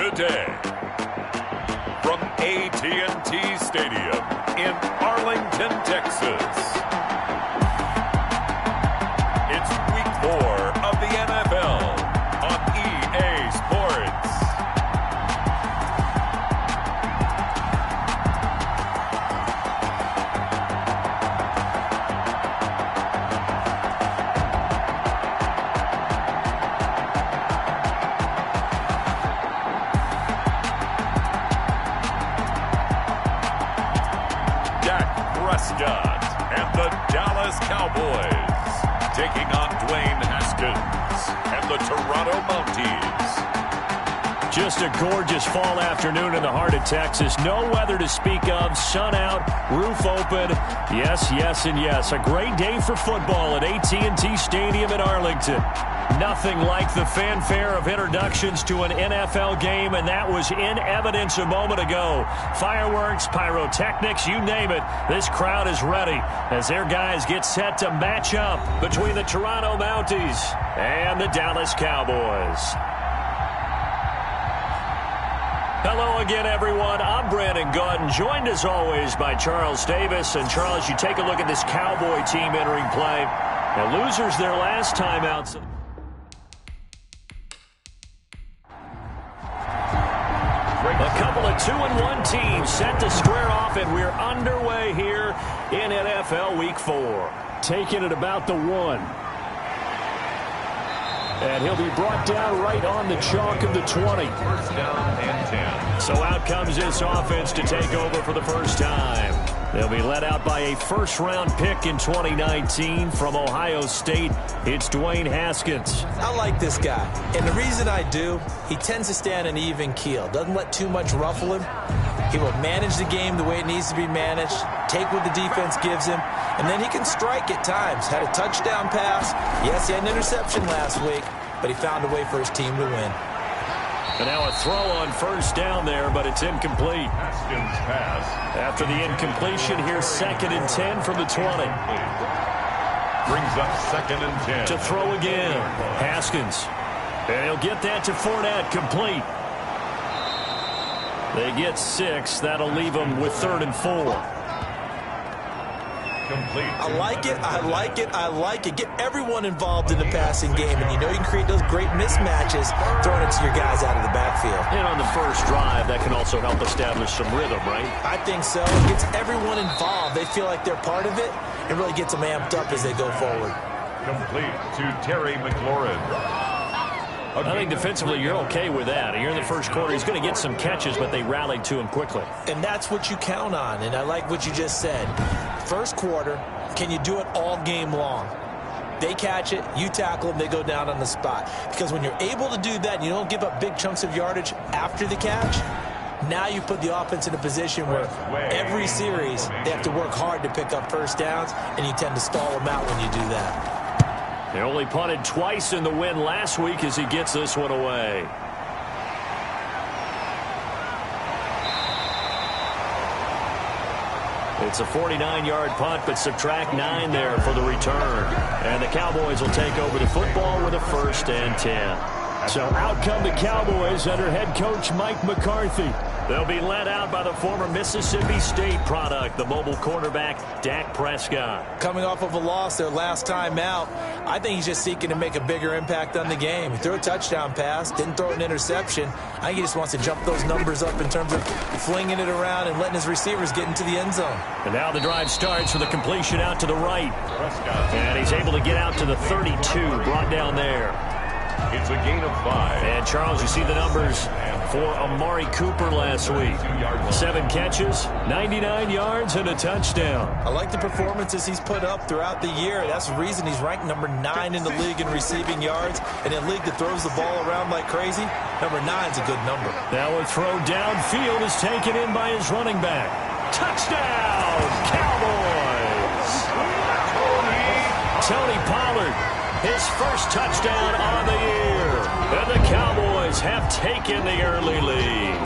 Today, from AT&T Stadium in Arlington, Texas, it's Week 4 of the NFL on EA Sports. Prescott and the Dallas Cowboys taking on Dwayne Haskins and the Toronto Mounties. Just a gorgeous fall afternoon in the heart of Texas. No weather to speak of. Sun out, roof open. Yes, yes, and yes. A great day for football at AT&T Stadium in Arlington. Nothing like the fanfare of introductions to an NFL game, and that was in evidence a moment ago. Fireworks, pyrotechnics, you name it. This crowd is ready as their guys get set to match up between the Toronto Mounties and the Dallas Cowboys. Hello again, everyone. I'm Brandon Gautin, joined as always by Charles Davis. And Charles, you take a look at this Cowboy team entering play. Now, losers their last time out. A couple of 2-1 teams set to square off, and we're underway here in NFL Week 4. Taking it about the 1. And he'll be brought down right on the chalk of the 20. First down and 10. So out comes this offense to take over for the first time. They'll be led out by a first-round pick in 2019 from Ohio State. It's Dwayne Haskins. I like this guy, and the reason I do, he tends to stand an even keel. Doesn't let too much ruffle him. He will manage the game the way it needs to be managed, take what the defense gives him, and then he can strike at times. Had a touchdown pass. Yes, he had an interception last week, but he found a way for his team to win. And now a throw on first down there, but it's incomplete. Haskins pass. After the incompletion, here's 2nd and 10 from the 20. Brings up 2nd and 10. To throw again, Haskins. And he'll get that to Fournette, complete. They get 6. That'll leave them with 3rd and 4. Complete. I like it, I like it, I like it. Get everyone involved in the passing game, and you know you can create those great mismatches throwing it to your guys out of the backfield. And on the first drive, that can also help establish some rhythm, right? I think so. It gets everyone involved. They feel like they're part of it. It really gets them amped up as they go forward. Complete to Terry McLaurin. I think defensively you're okay with that. You're in the first quarter. He's going to get some catches, but they rallied to him quickly. And that's what you count on, and I like what you just said. First quarter, can you do it all game long? They catch it, you tackle them, they go down on the spot. Because when you're able to do that and you don't give up big chunks of yardage after the catch, now you put the offense in a position where every series they have to work hard to pick up first downs, and you tend to stall them out when you do that. They only punted twice in the win last week as he gets this one away. It's a 49-yard punt, but subtract 9 there for the return. And the Cowboys will take over the football with a 1st and 10. So out come the Cowboys under head coach Mike McCarthy. They'll be led out by the former Mississippi State product, the mobile quarterback, Dak Prescott. Coming off of a loss their last time out, I think he's just seeking to make a bigger impact on the game. He threw a touchdown pass, didn't throw an interception. I think he just wants to jump those numbers up in terms of flinging it around and letting his receivers get into the end zone. And now the drive starts with a completion out to the right. And he's able to get out to the 32, brought down there. It's a gain of 5. And, Charles, you see the numbers for Amari Cooper last week. 7 catches, 99 yards, and a touchdown. I like the performances he's put up throughout the year. That's the reason he's ranked number 9 in the league in receiving yards. And in a league that throws the ball around like crazy, number 9's a good number. Now a throw downfield is taken in by his running back. Touchdown, Cowboys! Tony Pollard, his first touchdown on the year. And the Cowboys Cowboys have taken the early lead.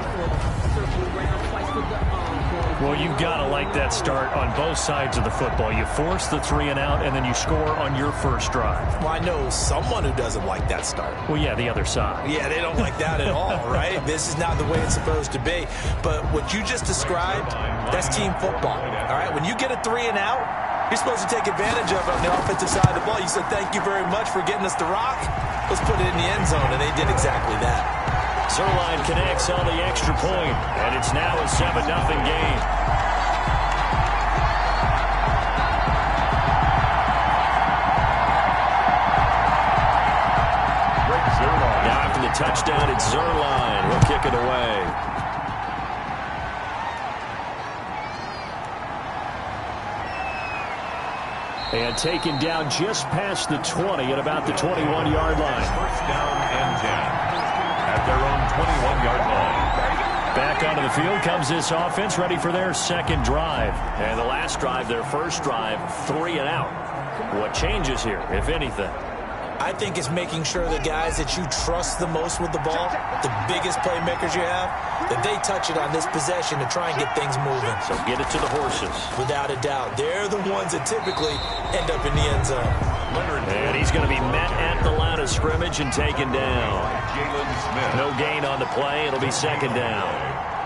Well, you've got to like that start on both sides of the football. You force the 3 and out, and then you score on your first drive. Well, I know someone who doesn't like that start. Well, yeah, the other side. Yeah, they don't like that at all, right? This is not the way it's supposed to be. But what you just described, that's team football, all right? When you get a 3 and out, you're supposed to take advantage of it on the offensive side of the ball. You said, thank you very much for getting us the rock. Let's put it in the end zone, and they did exactly that. Zerline connects on the extra point, and it's now a 7-0 game. Now after the touchdown, it's Zerline. He'll kick it away. And taken down just past the 20 at about the 21-yard line. First down and 10. At their own 21-yard line. Back onto the field comes this offense, ready for their second drive. And the last drive, their first drive, 3 and out. What changes here, if anything? I think it's making sure the guys that you trust the most with the ball, the biggest playmakers you have, that they touch it on this possession to try and get things moving. So get it to the horses. Without a doubt. They're the ones that typically end up in the end zone. And he's going to be met at the line of scrimmage and taken down. No gain on the play. It'll be second down.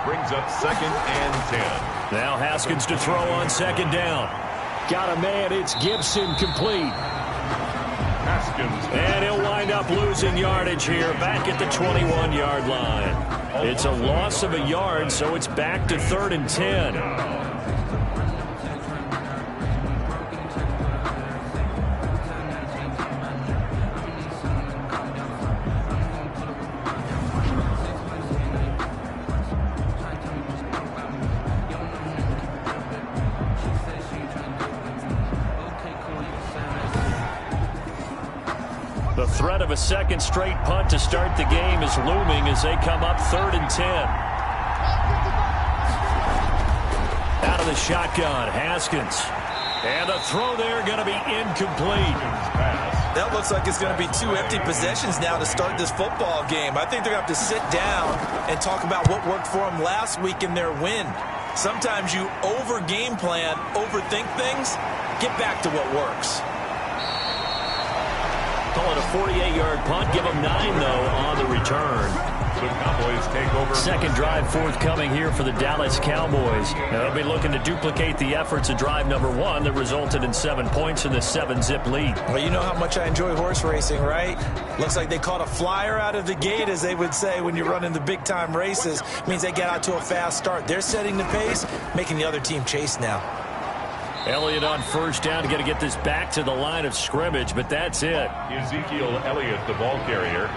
Brings up 2nd and 10. Now Haskins to throw on second down. Got a man. It's Gibson complete. Haskins. And he'll wind up losing yardage here back at the 21-yard line. It's a loss of a yard, so it's back to 3rd and 10. The threat of a second straight punt to start the game is looming as they come up 3rd and 10. Out of the shotgun, Haskins. And the throw there going to be incomplete. That looks like it's going to be 2 empty possessions now to start this football game. I think they're going to have to sit down and talk about what worked for them last week in their win. Sometimes you over-game plan, overthink things, get back to what works. Call it a 48-yard punt. Give them 9, though, on the return. The Cowboys take over. Second drive forthcoming here for the Dallas Cowboys. Now they'll be looking to duplicate the efforts of drive number 1 that resulted in 7 points in the 7-zip lead. Well, you know how much I enjoy horse racing, right? Looks like they caught a flyer out of the gate, as they would say when you're running the big-time races. Means they get out to a fast start. They're setting the pace, making the other team chase now. Elliott on first down to get this back to the line of scrimmage, but that's it. Ezekiel Elliott, the ball carrier.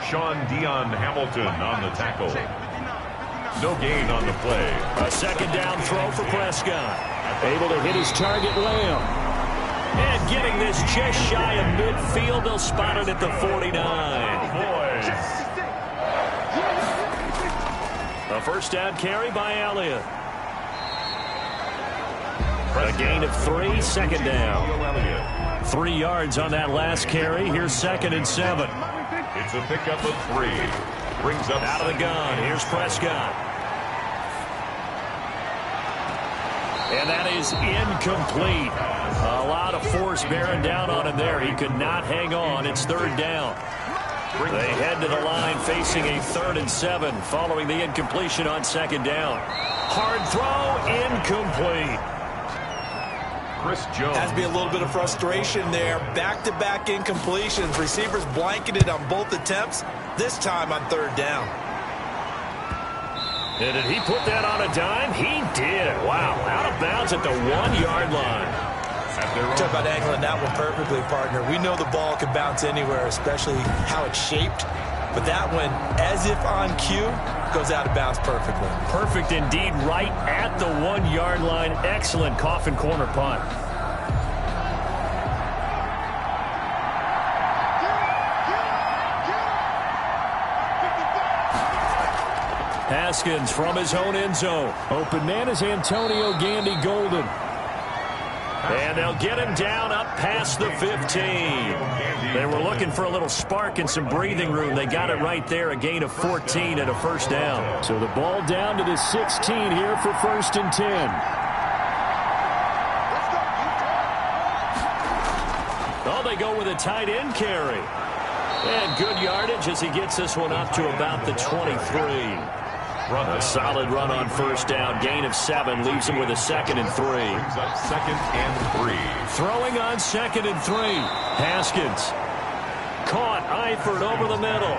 Sean Dion Hamilton on the tackle. No gain on the play. A second down throw for Prescott. Able to hit his target, Lamb. And getting this just shy of midfield. They'll spot it at the 49. A first down carry by Elliott. A gain of 3, second down. 3 yards on that last carry. Here's 2nd and 7. It's a pickup of 3. Brings up out of the gun. Here's Prescott. And that is incomplete. A lot of force bearing down on him there. He could not hang on. It's 3rd down. They head to the line facing a 3rd and 7 following the incompletion on 2nd down. Hard throw, incomplete. Chris Jones. Has to be a little bit of frustration there. Back-to-back incompletions. Receivers blanketed on both attempts, this time on 3rd down. And did he put that on a dime? He did. Wow, out of bounds at the 1-yard line. Talk about angling that one perfectly, partner. We know the ball can bounce anywhere, especially how it's shaped. But that one, as if on cue, goes out of bounds perfectly. Perfect indeed, right at the 1-yard line. Excellent coffin corner punt. Haskins from his own end zone. Open man is Antonio Gandy Golden. And they'll get him down up past the 15. They were looking for a little spark and some breathing room. They got it right there, a gain of 14 and a first down. So the ball down to the 16 here for 1st and 10. Oh, they go with a tight end carry. And good yardage as he gets this one up to about the 23. A solid run on first down. Gain of 7 leaves him with a 2nd and 3. Brings up 2nd and 3. Throwing on 2nd and 3. Haskins. Caught. Eifert over the middle.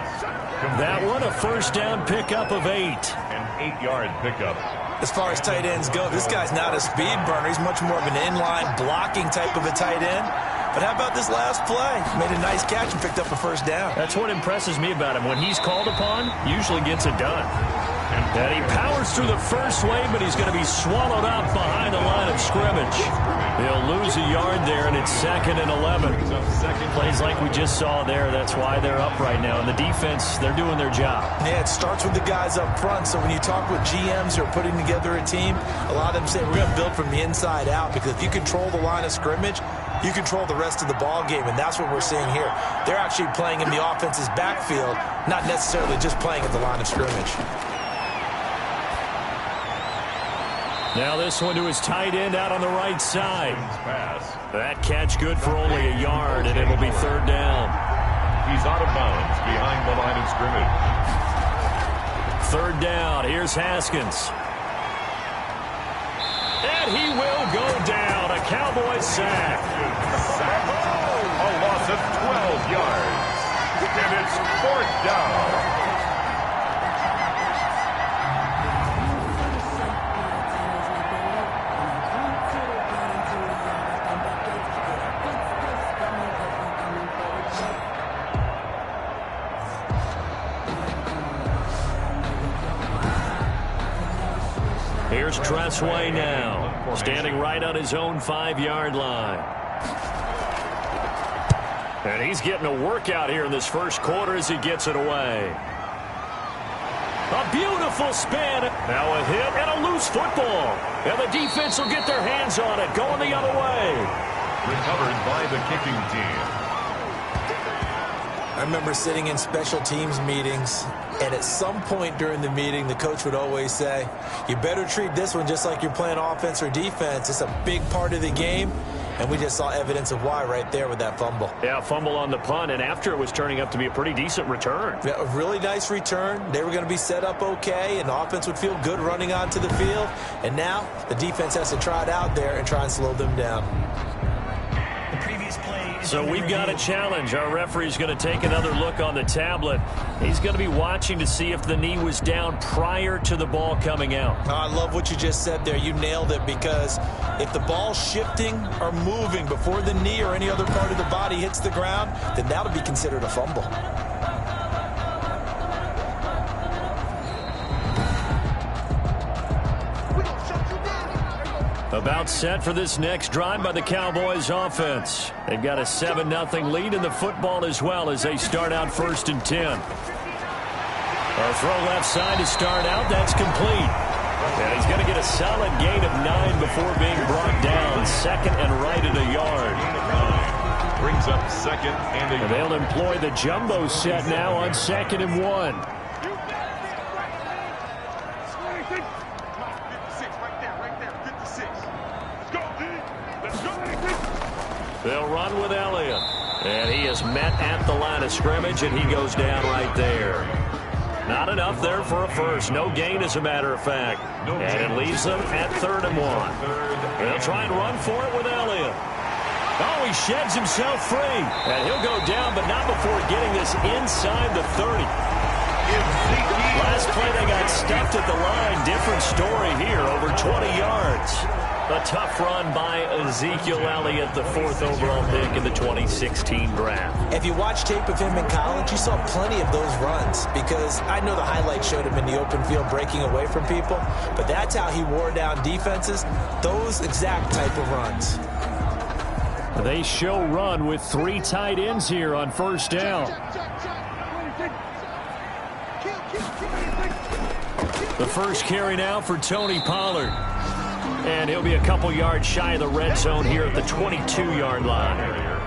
That one a first down pickup of 8. An 8-yard pickup. As far as tight ends go, this guy's not a speed burner. He's much more of an inline blocking type of a tight end. But how about this last play? Made a nice catch and picked up a first down. That's what impresses me about him. When he's called upon, usually gets it done. And he powers through the first wave, but he's going to be swallowed up behind the line of scrimmage. They'll lose a yard there, and it's 2nd and 11. Plays like we just saw there. That's why they're up right now. And the defense, they're doing their job. Yeah, it starts with the guys up front. So when you talk with GMs who are putting together a team, a lot of them say we're going to build from the inside out, because if you control the line of scrimmage, you control the rest of the ball game, and that's what we're seeing here. They're actually playing in the offense's backfield, not necessarily just playing at the line of scrimmage. Now this one to his tight end out on the right side. That catch good for only a yard, and it'll be 3rd down. He's out of bounds behind the line of scrimmage. 3rd down. Here's Haskins. And he will go down. A Cowboys sack. A loss of 12 yards. And it's 4th down. Here's Tressway now, standing right on his own 5-yard line. And he's getting a workout here in this first quarter as he gets it away. A beautiful spin. Now a hit and a loose football. And the defense will get their hands on it, going the other way. Recovered by the kicking team. I remember sitting in special teams meetings, and at some point during the meeting, the coach would always say, you better treat this one just like you're playing offense or defense. It's a big part of the game, and we just saw evidence of why right there with that fumble. Yeah, fumble on the punt, and after it was turning up to be a pretty decent return. Yeah, a really nice return. They were going to be set up okay, and the offense would feel good running onto the field. And now the defense has to try it out there and try and slow them down. So we've got a challenge. Our referee's going to take another look on the tablet. He's going to be watching to see if the knee was down prior to the ball coming out. Oh, I love what you just said there. You nailed it, because if the ball's shifting or moving before the knee or any other part of the body hits the ground, then that'll be considered a fumble. About set for this next drive by the Cowboys offense. They've got a 7-0 lead in the football as well as they start out 1st and 10. A throw left side to start out. That's complete. And he's going to get a solid gain of 9 before being brought down. 2nd and right at a yard. Brings up 2nd and a yard. They'll employ the jumbo set now on 2nd and 1. They'll run with Elliott. And he is met at the line of scrimmage, and he goes down right there. Not enough there for a first. No gain, as a matter of fact. And it leaves them at 3rd and 1. They'll try and run for it with Elliott. Oh, he sheds himself free. And he'll go down, but not before getting this inside the 30. Last play, they got stuffed at the line. Different story here, over 20 yards. A tough run by Ezekiel Elliott, the 4th overall pick in the 2016 draft. If you watch tape of him in college, you saw plenty of those runs, because I know the highlights showed him in the open field breaking away from people, but that's how he wore down defenses, those exact type of runs. They show run with 3 tight ends here on 1st down. The first carry now for Tony Pollard. And he'll be a couple yards shy of the red zone here at the 22-yard line.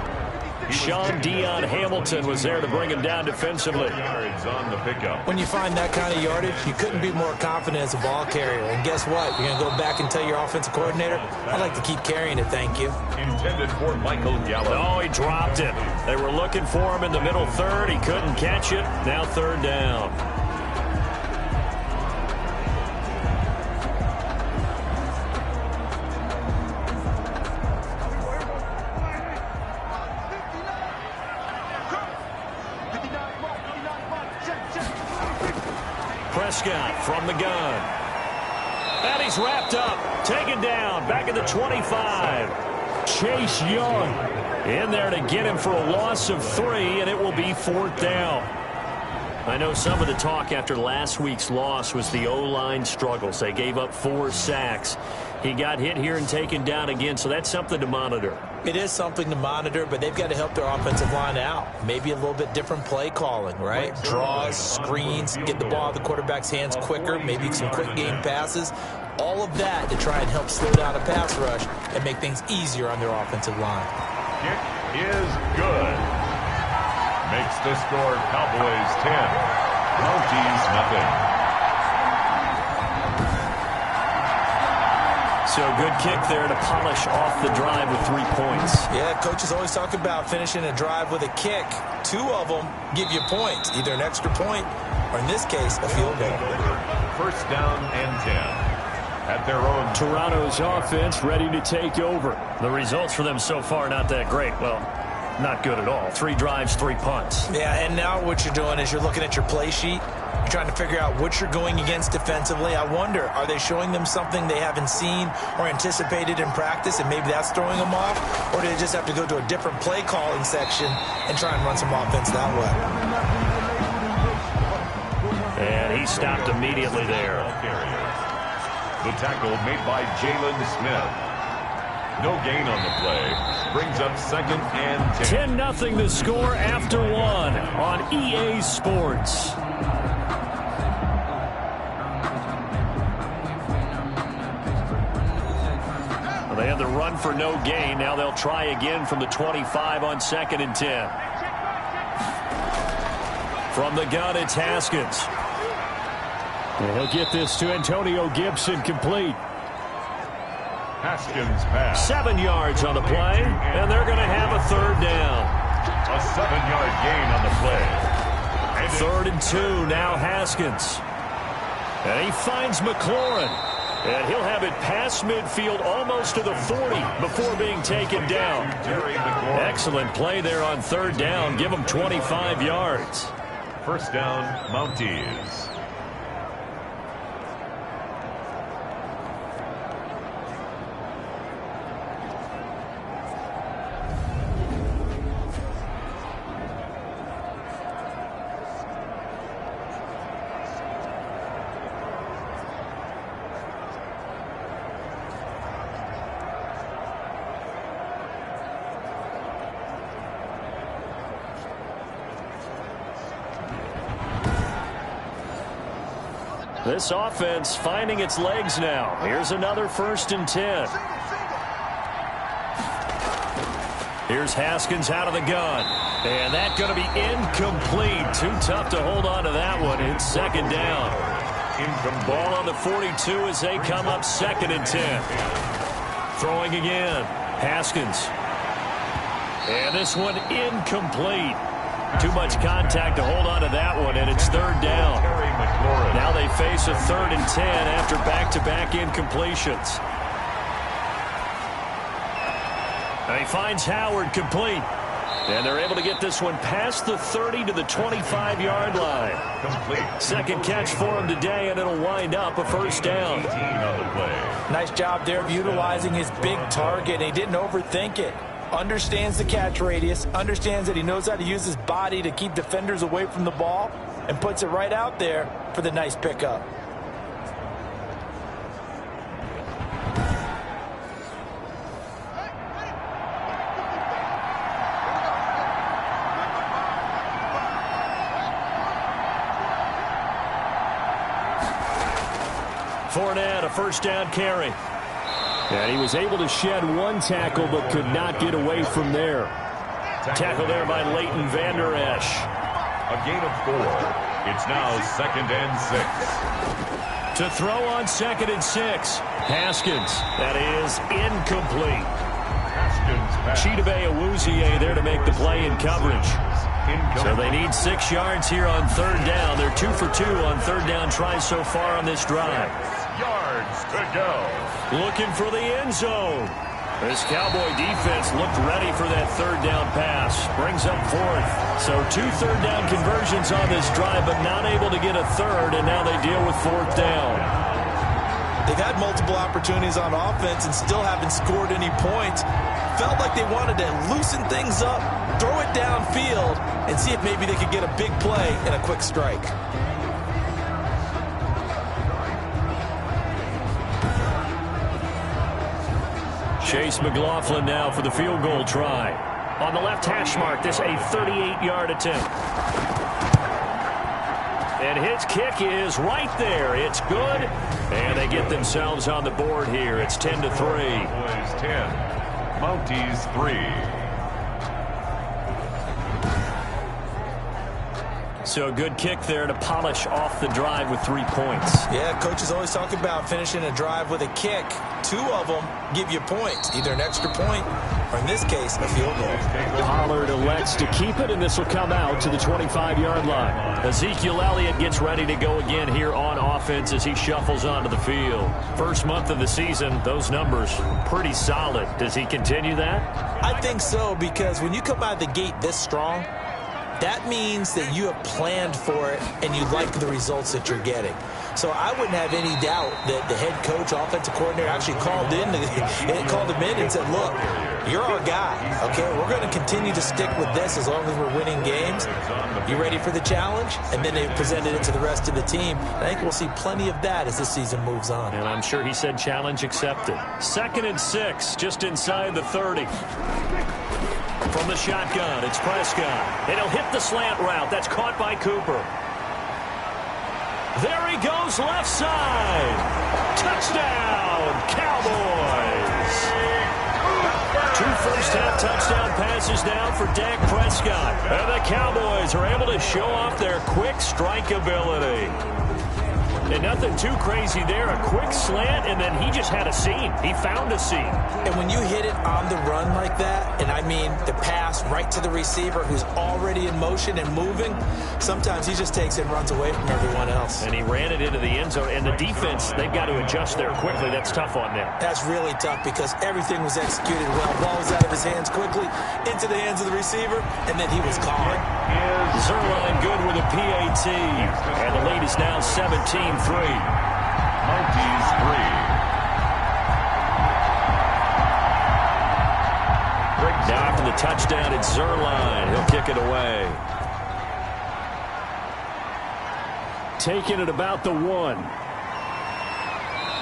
Sean Dion Hamilton was there to bring him down defensively. When you find that kind of yardage, you couldn't be more confident as a ball carrier. And guess what? You're going to go back and tell your offensive coordinator, I'd like to keep carrying it, thank you. Intended for Michael Gallup. Oh, he dropped it. They were looking for him in the middle third. He couldn't catch it. Now third down. Prescott from the gun. And he's wrapped up. Taken down. Back at the 25. Chase Young in there to get him for a loss of 3, and it will be 4th down. I know some of the talk after last week's loss was the O-line struggles. They gave up 4 sacks. He got hit here and taken down again, so that's something to monitor. It is something to monitor, but they've got to help their offensive line out. Maybe a little bit different play calling, right? Draws, screens, get the ball out of the quarterback's hands quicker, maybe some quick game passes. All of that to try and help slow down a pass rush and make things easier on their offensive line. Kick is good. Makes the score Cowboys 10. Mounties nothing. So good kick there to polish off the drive with 3 points. Yeah, coaches always talk about finishing a drive with a kick. 2 of them give you points, either an extra point or, in this case, a field goal. First down and 10 at their own. Toronto's offense ready to take over. The results for them so far not that great. Well, not good at all. 3 drives, 3 punts. Yeah, and now what you're doing is you're looking at your play sheet. You're trying to figure out what you're going against defensively. I wonder, are they showing them something they haven't seen or anticipated in practice, and maybe that's throwing them off? Or do they just have to go to a different play calling section and try and run some offense that way? And he stopped immediately there. The tackle made by Jalen Smith. No gain on the play. Brings up 2nd and 10. 10-0 the score after 1 on EA Sports. Well, they had the run for no gain. Now they'll try again from the 25 on 2nd and 10. From the gun, it's Haskins. And he'll get this to Antonio Gibson, complete. Haskins pass. 7 yards on the play, and they're going to have a 3rd down. A 7-yard gain on the play. And 3rd and 2, now Haskins. And he finds McLaurin. And he'll have it past midfield almost to the 40 before being taken down. Excellent play there on 3rd down. Give him 25 yards. First down, Mounties. This offense finding its legs now. Here's another 1st and 10. Here's Haskins out of the gun. And that's going to be incomplete. Too tough to hold on to that one. It's 2nd down. Ball on the 42 as they come up 2nd and 10. Throwing again. Haskins. And this one incomplete. Too much contact to hold on to that one, and it's 3rd down. Now they face a 3rd and 10 after back-to-back incompletions. And he finds Howard complete. And they're able to get this one past the 30 to the 25-yard line. Second catch for him today, and it'll wind up a 1st down. Nice job there of utilizing his big target. He didn't overthink it. Understands the catch radius, understands that he knows how to use his body to keep defenders away from the ball, and puts it right out there for the nice pickup. Fournette, a 1st down carry. And he was able to shed one tackle but could not get away from there. Tackle there by Leighton Vander Esch. A gain of 4. It's now 2nd and 6. To throw on 2nd and 6. Haskins. That is incomplete. Chidobe Awuzie there to make the play in coverage. So they need 6 yards here on 3rd down. They're 2 for 2 on 3rd down tries so far on this drive. 6 yards to go. Looking for the end zone. This Cowboy defense looked ready for that 3rd down pass. Brings up 4th. So 2 3rd down conversions on this drive, but not able to get a 3rd, and now they deal with 4th down. They've had multiple opportunities on offense and still haven't scored any points. Felt like they wanted to loosen things up, throw it downfield, and see if maybe they could get a big play and a quick strike. Chase McLaughlin now for the field goal try. On the left hash mark, this a 38-yard attempt. And his kick is right there. It's good. And they get themselves on the board here. It's 10-3. Cowboys 10. Mounties 3. So a good kick there to polish off the drive with 3 points. Yeah, coaches always talk about finishing a drive with a kick. 2 of them give you points, either an extra point or, in this case, a field goal. Pollard elects to keep it, and this will come out to the 25-yard line. Ezekiel Elliott gets ready to go again here on offense as he shuffles onto the field. First month of the season, those numbers pretty solid. Does he continue that? I think so, because when you come out of the gate this strong, that means that you have planned for it and you like the results that you're getting. So I wouldn't have any doubt that the head coach, offensive coordinator actually called him in and said, look, you're our guy, okay? We're going to continue to stick with this as long as we're winning games. You ready for the challenge? And then they presented it to the rest of the team. I think we'll see plenty of that as this season moves on. And I'm sure he said challenge accepted. 2nd and 6, just inside the 30. From the shotgun, it's Prescott. And he'll hit the slant route. That's caught by Cooper. There he goes, left side. Touchdown, Cowboys. 2 first-half touchdown passes now for Dak Prescott. And the Cowboys are able to show off their quick strike ability. And nothing too crazy there. A quick slant, and then he just had a seam. He found a seam. And when you hit it on the run like that, and I mean the pass right to the receiver who's already in motion and moving, sometimes he just takes it and runs away from everyone else. And he ran it into the end zone. And the defense, they've got to adjust there quickly. That's tough on them. That's really tough because everything was executed well. Ball was out of his hands quickly, into the hands of the receiver, and then he was gone. Zerline good with a PAT. And the lead is now 17-3. Mounties 3. Now after the touchdown, it's Zerline. He'll kick it away. Taking it about the 1.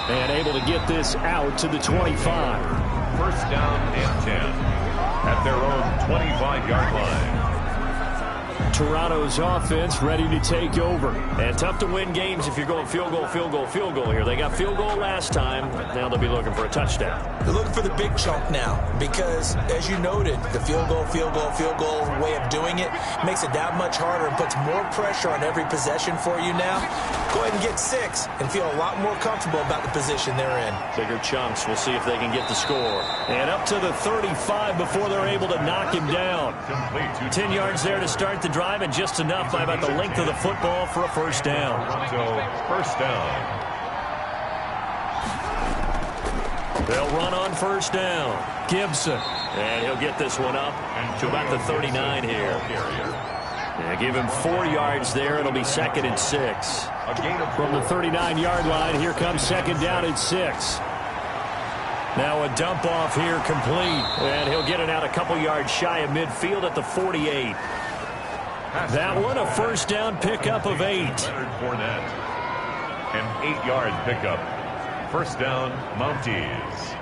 And able to get this out to the 25. First down and 10 at their own 25-yard line. Toronto's offense ready to take over. And tough to win games if you're going field goal, field goal, field goal here. They got field goal last time. Now they'll be looking for a touchdown. They're looking for the big chunk now because, as you noted, the field goal way of doing it makes it that much harder and puts more pressure on every possession for you now. Go ahead and get 6 and feel a lot more comfortable about the position they're in. Bigger chunks. We'll see if they can get the score. And up to the 35 before they're able to knock him down. 10 yards there to start the drive, and just enough by about the length of the football for a first down. So, first down. They'll run on first down. Gibson. And he'll get this one up to about the 39 here. Yeah, give him 4 yards there. It'll be 2nd and 6. From the 39-yard line, here comes 2nd down and 6. Now a dump off here complete. And he'll get it out a couple yards shy of midfield at the 48. That one a first down pickup of 8. An 8-yard pickup. First down, Mounties.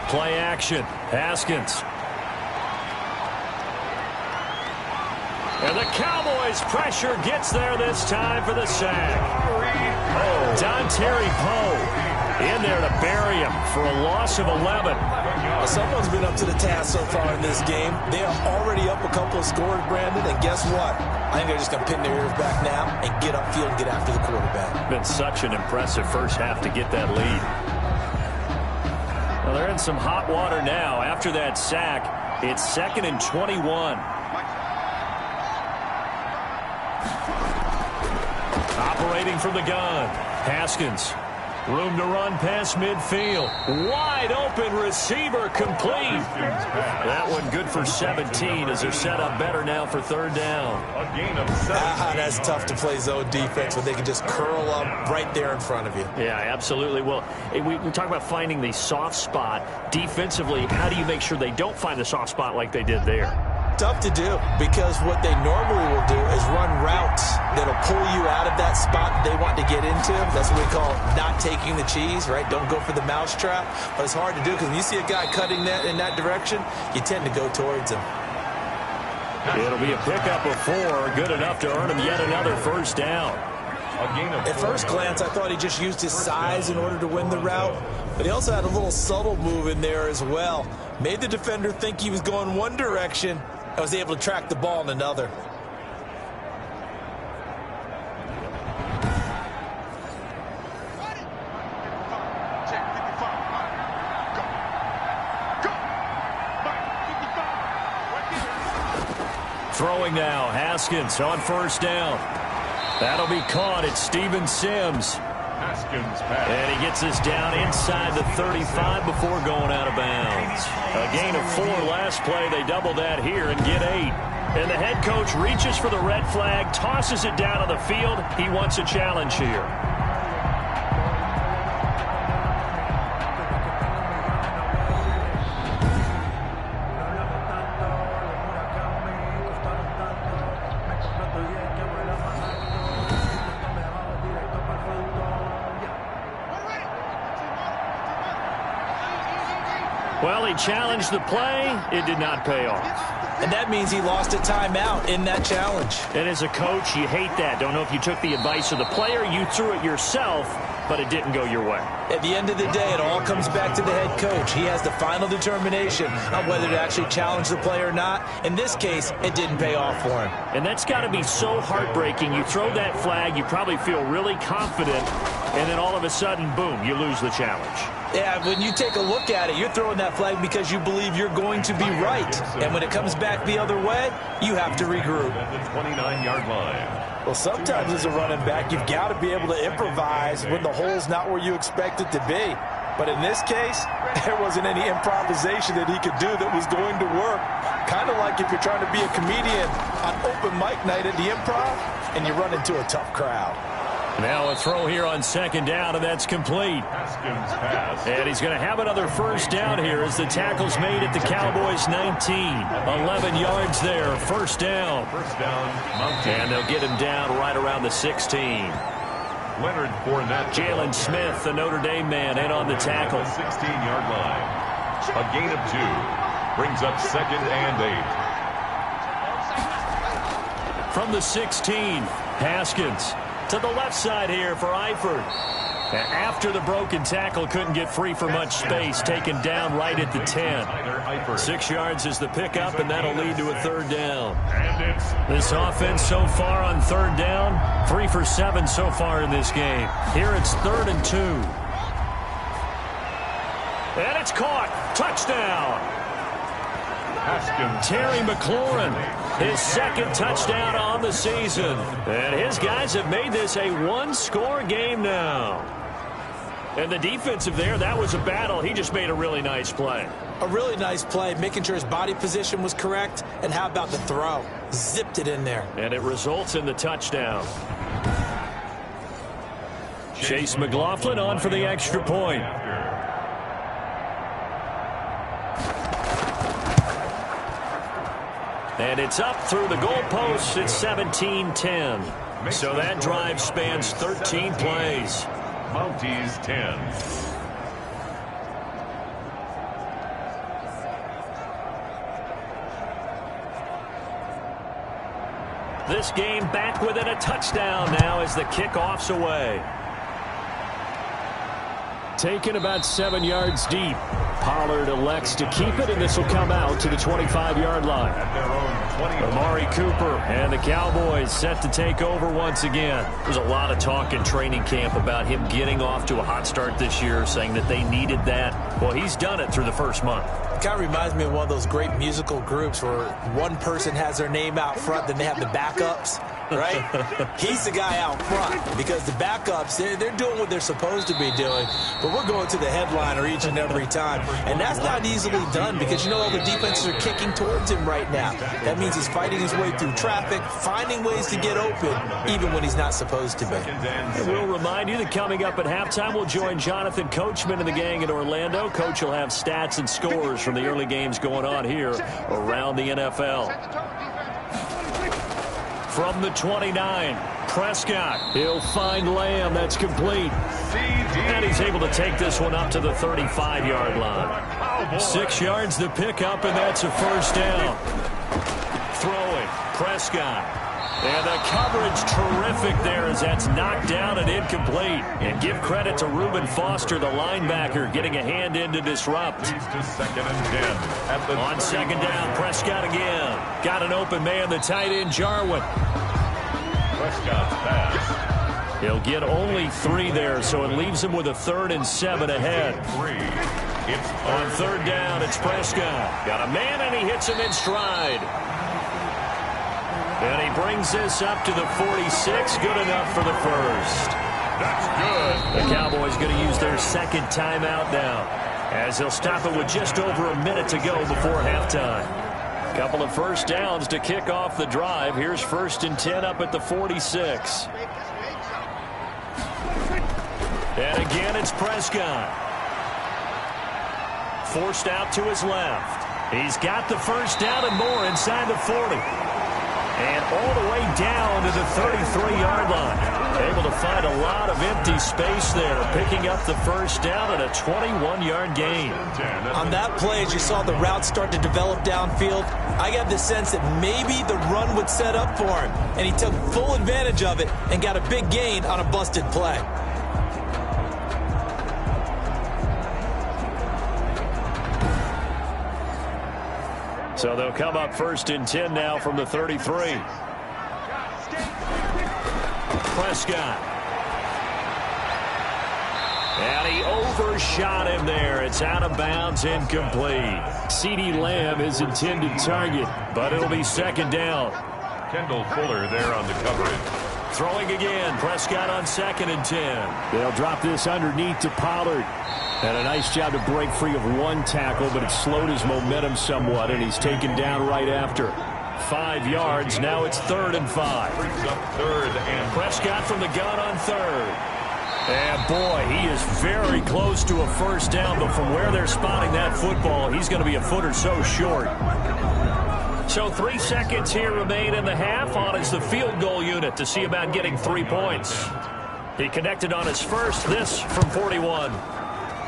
Play action. Haskins. And the Cowboys pressure gets there this time for the sack. Dontari Poe in there to bury him for a loss of 11. Well, someone's been up to the task so far in this game. They are already up a couple of scores, Brandon, and guess what? I think they're just going to pin their ears back now and get upfield and get after the quarterback. Been such an impressive first half to get that lead. Well, they're in some hot water now. After that sack, it's 2nd and 21. Operating from the gun, Haskins. Room to run past midfield. Wide open receiver complete. That one good for 17 as they're set up better now for 3rd down. A gain of 7. That's tough to play zone defense when they can just curl up right there in front of you. Yeah, absolutely. Well, we talk about finding the soft spot. Defensively, how do you make sure they don't find the soft spot like they did there? Tough to do because what they normally will do is run routes that'll pull you out of that spot they want to get into. That's what we call not taking the cheese, right? Don't go for the mousetrap. But it's hard to do because when you see a guy cutting that in that direction, you tend to go towards him. It'll be a pickup of 4, good enough to earn him yet another 1st down. At first glance, I thought he just used his size in order to win the route, but he also had a little subtle move in there as well. Made the defender think he was going one direction, and was able to track the ball in another. Throwing now, Haskins on 1st down. That'll be caught. It's Steven Sims. Haskins pass. And he gets this down inside the 35 before going out of bounds. A gain of 4 last play. They double that here and get 8. And the head coach reaches for the red flag, tosses it down on the field. He wants a challenge here. Well, he challenged the play. It did not pay off. And that means he lost a timeout in that challenge. And as a coach, you hate that. Don't know if you took the advice of the player, you threw it yourself, but it didn't go your way. At the end of the day, it all comes back to the head coach. He has the final determination on whether to actually challenge the play or not. In this case, it didn't pay off for him. And that's got to be so heartbreaking. You throw that flag, you probably feel really confident, and then all of a sudden, boom, you lose the challenge. Yeah, when you take a look at it, you're throwing that flag because you believe you're going to be right. And when it comes back the other way, you have to regroup. At the 29-yard line. Well, sometimes as a running back, you've got to be able to improvise when the hole's not where you expect it to be. But in this case, there wasn't any improvisation that he could do that was going to work. Kind of like if you're trying to be a comedian on open mic night at the Improv and you run into a tough crowd. Now a throw here on 2nd down, and that's complete. Haskins pass. And he's going to have another 1st down here as the tackle's made at the Cowboys 19. 11 yards there, 1st down. 1st down, Mounties. And they'll get him down right around the 16. Leonard Fournette. Jalen Smith, the Notre Dame man, in on the tackle. 16-yard line. A gain of 2. Brings up 2nd and 8. From the 16, Haskins. To the left side here for Eifert. After the broken tackle, couldn't get free for much space. Taken down right at the 10. 6 yards is the pickup, and that'll lead to a 3rd down. This offense so far on 3rd down, 3 for 7 so far in this game. Here it's 3rd and 2. And it's caught. Touchdown. Terry McLaurin, his 2nd touchdown on the season. And his guys have made this a 1-score game now. And the defensive there, that was a battle. He just made a really nice play. A really nice play, making sure his body position was correct. And how about the throw? Zipped it in there. And it results in the touchdown. Chase McLaughlin on for the extra point. And it's up through the goalposts. It's 17-10. So that drive spans 13 plays. Mounties 10. This game back within a touchdown now as the kickoff's away. Taken about 7 yards deep. Pollard elects to keep it, and this will come out to the 25-yard line. Amari Cooper and the Cowboys set to take over once again. There's a lot of talk in training camp about him getting off to a hot start this year, saying that they needed that. Well, he's done it through the first month. It kind of reminds me of one of those great musical groups where one person has their name out front, then they have the backups, right? He's the guy out front because the backups, they're doing what they're supposed to be doing, but we're going to the headliner each and every time. And that's not easily done because, you know, all the defenses are kicking towards him right now. That means he's fighting his way through traffic, finding ways to get open, even when he's not supposed to be. And we'll remind you that coming up at halftime, we'll join Jonathan Coachman and the gang in Orlando. Coach will have stats and scores from the early games going on here around the NFL. From the 29, Prescott. He'll find Lamb. That's complete. And he's able to take this one up to the 35-yard line. 6 yards the pickup, and that's a first down. Throwing, Prescott. And the coverage terrific there as that's knocked down and incomplete. And give credit to Reuben Foster, the linebacker, getting a hand in to disrupt. He's to 2nd and 10. On 2nd down, Prescott again. Got an open man, the tight end, Jarwin. Prescott's pass. He'll get only 3 there, so it leaves him with a 3rd and 7 ahead. On 3rd down, it's Prescott. Got a man, and he hits him in stride. And he brings this up to the 46. Good enough for the first. That's good. The Cowboys going to use their 2nd timeout now, as he'll stop it with just over a minute to go before halftime. Couple of first downs to kick off the drive. Here's 1st and 10 up at the 46. And again, it's Prescott. Forced out to his left. He's got the first down and more inside the 40. And all the way down to the 33-yard line. Able to find a lot of empty space there, picking up the first down and a 21-yard gain. On that play, as you saw the route start to develop downfield, I got the sense that maybe the run would set up for him. And he took full advantage of it and got a big gain on a busted play. So they'll come up 1st and 10 now from the 33. Prescott. And he overshot him there. It's out of bounds, incomplete. CeeDee Lamb is intended target, but it'll be 2nd down. Kendall Fuller there on the coverage. Throwing again. Prescott on 2nd and 10. They'll drop this underneath to Pollard. And a nice job to break free of one tackle, but it slowed his momentum somewhat, and he's taken down right after. 5 yards. Now it's 3rd and 5. Brings up 3rd and Prescott from the gun on 3rd. And, boy, he is very close to a first down, but from where they're spotting that football, he's going to be a foot or so short. So 3 seconds here remain in the half. On is the field goal unit to see about getting 3 points. He connected on his first, this from 41.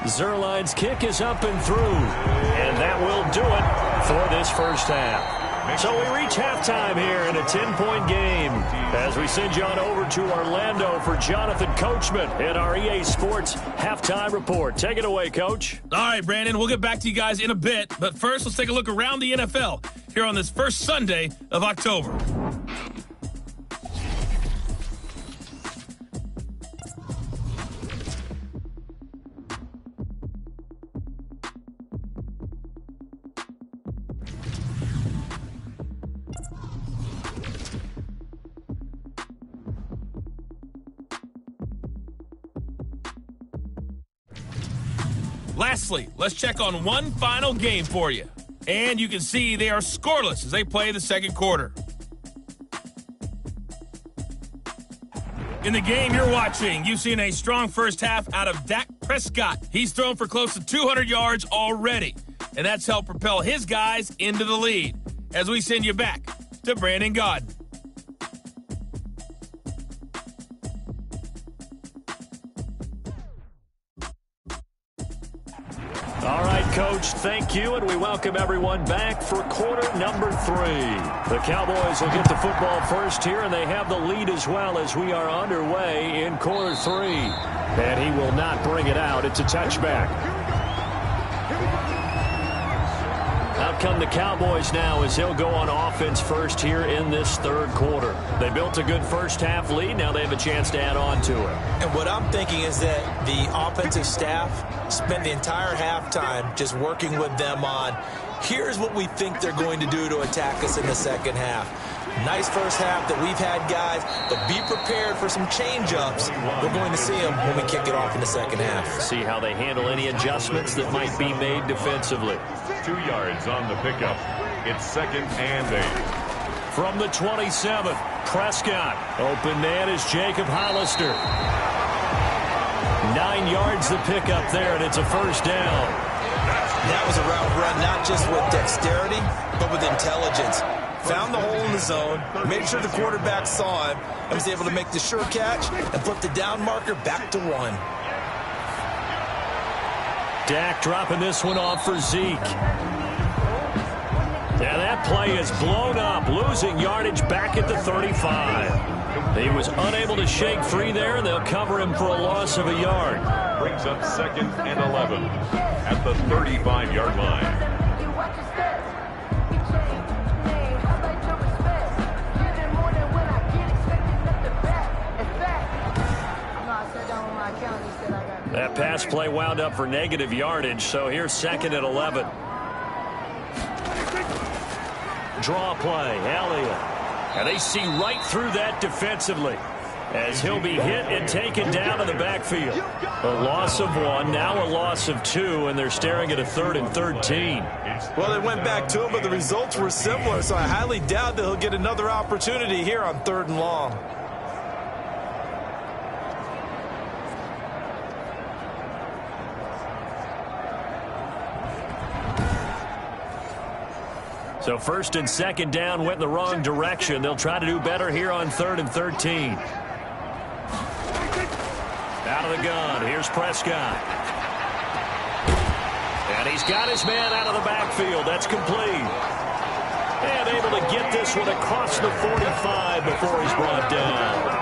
Zerline's kick is up and through, and that will do it for this first half. So we reach halftime here in a 10-point game as we send you on over to Orlando for Jonathan Coachman in our EA Sports Halftime Report. Take it away, Coach. All right, Brandon, we'll get back to you guys in a bit, but first let's take a look around the NFL here on this first Sunday of October. Lastly, let's check on one final game for you. And you can see they are scoreless as they play the 2nd quarter. In the game you're watching, you've seen a strong first half out of Dak Prescott. He's thrown for close to 200 yards already, and that's helped propel his guys into the lead. As we send you back to Brandon Gaudin. All right, Coach. Thank you, and we welcome everyone back for quarter number 3. The Cowboys will get the football first here, and they have the lead as well as we are underway in quarter 3. And he will not bring it out. It's a touchback. Out come the Cowboys now as he'll go on offense first here in this third quarter. They built a good first half lead. Now they have a chance to add on to it. And what I'm thinking is that the offensive staff spent the entire halftime just working with them on, here's what we think they're going to do to attack us in the second half. Nice first half that we've had, guys, but be prepared for some change-ups. We're going to see them when we kick it off in the second half. See how they handle any adjustments that might be made defensively. 2 yards on the pickup. It's 2nd and 8. From the 27th, Prescott. Open man is Jacob Hollister. 9 yards the pickup there, and it's a first down. That was a route run, not just with dexterity, but with intelligence. Found the hole in the zone, made sure the quarterback saw him, and was able to make the sure catch and flip the down marker back to 1. Dak dropping this one off for Zeke. And that play is blown up, losing yardage back at the 35. He was unable to shake free there, and they'll cover him for a loss of a yard. Brings up 2nd and 11 at the 35-yard line. That pass play wound up for negative yardage, so here's 2nd and 11. Draw play, Elliott. And they see right through that defensively as he'll be hit and taken down to the backfield. A loss of 1, now a loss of 2, and they're staring at a 3rd and 13. Well, they went back to him, but the results were similar, so I highly doubt that he'll get another opportunity here on 3rd and long. So 1st and 2nd down went in the wrong direction. They'll try to do better here on 3rd and 13. Out of the gun. Here's Prescott. And he's got his man out of the backfield. That's complete. And able to get this one across the 45 before he's brought down.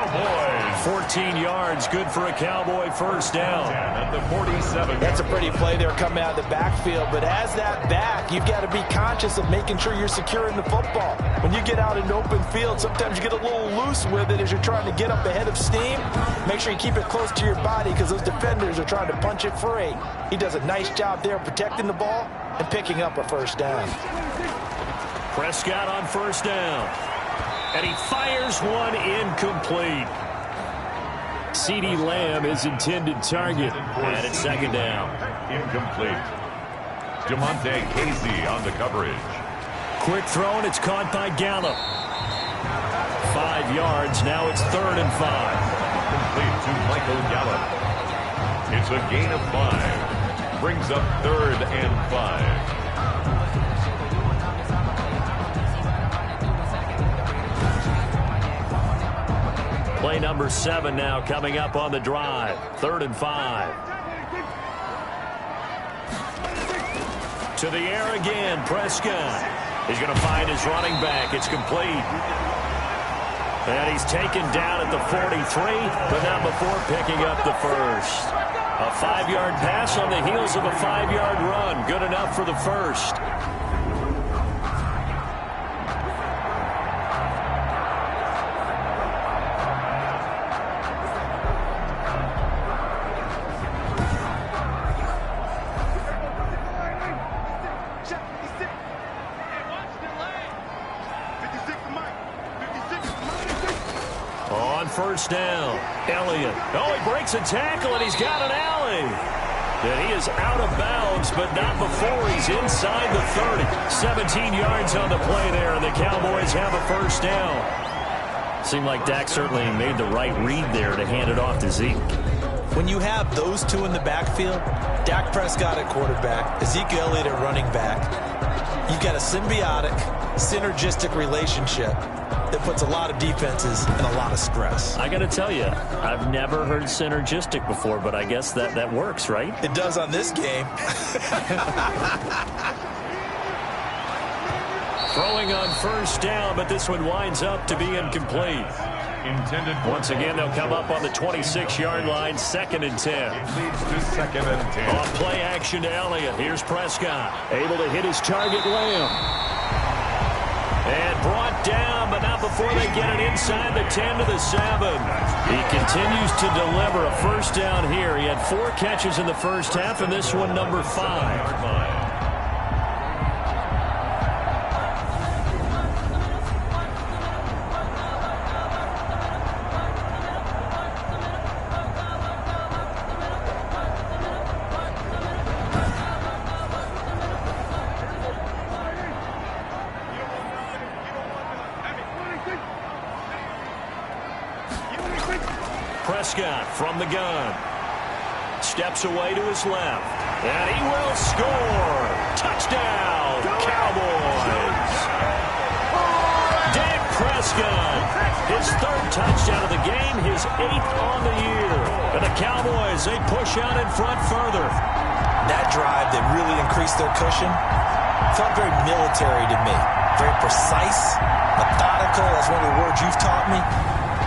14 yards, good for a Cowboy first down. At the 47. That's a pretty play there coming out of the backfield, but as that back, you've got to be conscious of making sure you're securing the football. When you get out in open field, sometimes you get a little loose with it as you're trying to get up ahead of steam. Make sure you keep it close to your body because those defenders are trying to punch it free. He does a nice job there protecting the ball and picking up a first down. Prescott on first down. And he fires one incomplete. CeeDee Lamb is intended target. And it's 2nd down. Incomplete. Jamonte Casey on the coverage. Quick throw, and it's caught by Gallup. 5 yards. Now it's 3rd and 5. Complete to Michael Gallup. It's a gain of 5. Brings up 3rd and 5. Play number 7 now coming up on the drive. 3rd and 5. To the air again, Prescott. He's going to find his running back. It's complete. And he's taken down at the 43, but not before picking up the first. A 5-yard pass on the heels of a 5-yard run. Good enough for the first. First down. Elliott. Oh, he breaks a tackle, and he's got an alley. And he is out of bounds, but not before he's inside the 30. 17 yards on the play there, and the Cowboys have a first down. Seemed like Dak certainly made the right read there to hand it off to Zeke. When you have those two in the backfield, Dak Prescott at quarterback, Ezekiel Elliott at running back, you've got a symbiotic, synergistic relationship. that puts a lot of defenses in a lot of stress. I got to tell you, I've never heard synergistic before, but I guess that works, right? It does on this game. Throwing on first down, but this one winds up to be incomplete. Once again, they'll come up on the 26-yard line, 2nd and 10. It leads to 2nd and 10. Off play action to Elliott. Here's Prescott. Able to hit his target, Lamb. And brought down, but not before they get it inside the 10 to the 7. He continues to deliver a first down here. He had 4 catches in the first half, and this one number 5. Prescott from the gun. Steps away to his left. And he will score. Touchdown, Cowboys. Dak Prescott, his 3rd touchdown of the game, his 8th on the year. And the Cowboys, they push out in front further. That drive that really increased their cushion felt very military to me. Very precise, methodical. That's one of the words you've taught me.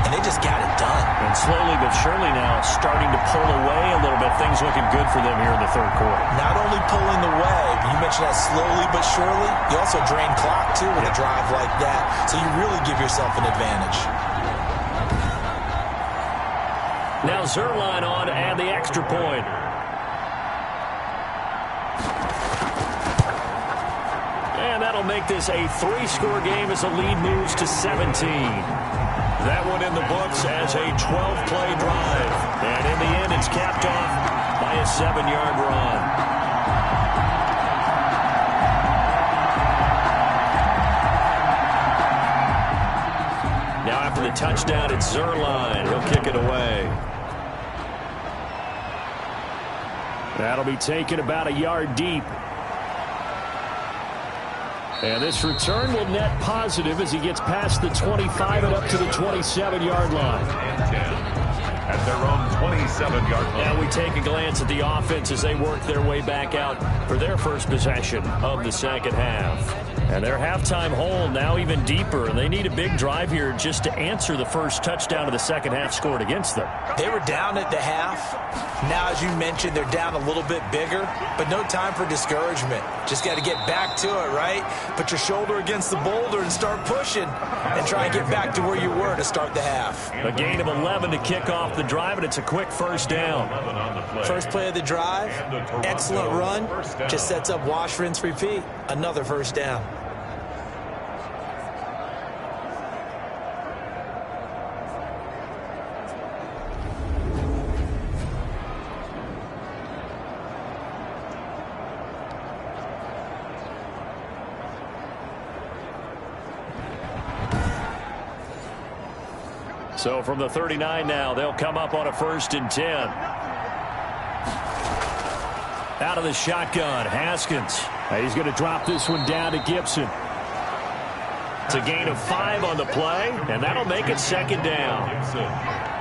And they just got it done. And slowly but surely now starting to pull away a little bit. Things looking good for them here in the 3rd quarter. Not only pulling away, but you mentioned that slowly but surely. You also drain clock, too, with a drive like that. So you really give yourself an advantage. Now Zerline on to add the extra point. And that'll make this a 3-score game as the lead moves to 17. That one in the books as a 12-play drive. And in the end, it's capped off by a 7-yard run. Now after the touchdown, it's Zerline. He'll kick it away. That'll be taken about a yard deep. And this return will net positive as he gets past the 25 and up to the 27-yard line. At their own 27-yard line. Now we take a glance at the offense as they work their way back out for their first possession of the second half. And their halftime hole now even deeper, and they need a big drive here just to answer the first touchdown of the second half scored against them. They were down at the half. Now, as you mentioned, they're down a little bit bigger, but no time for discouragement. Just got to get back to it, right? Put your shoulder against the boulder and start pushing and try and get back to where you were to start the half. A gain of 11 to kick off the drive, and it's a quick first down. First play of the drive, excellent run, just sets up wash, rinse, repeat. Another first down. So from the 39 now, they'll come up on a 1st and 10. Out of the shotgun, Haskins. He's going to drop this one down to Gibson. It's a gain of 5 on the play, and that'll make it 2nd down.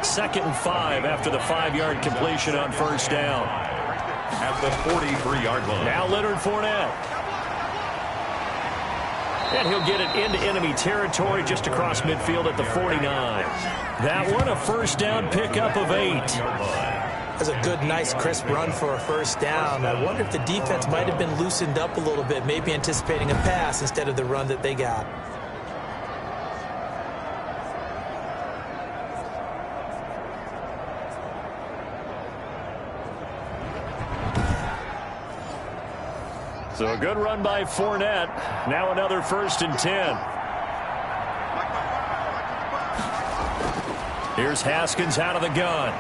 2nd and 5 after the 5-yard completion on first down. At the 43-yard line. Now Leonard Fournette. And he'll get it into enemy territory just across midfield at the 49. That one, a first down pickup of 8. That's a good, nice, crisp run for a first down. I wonder if the defense might have been loosened up a little bit, maybe anticipating a pass instead of the run that they got. So a good run by Fournette. Now another 1st and 10. Here's Haskins out of the gun.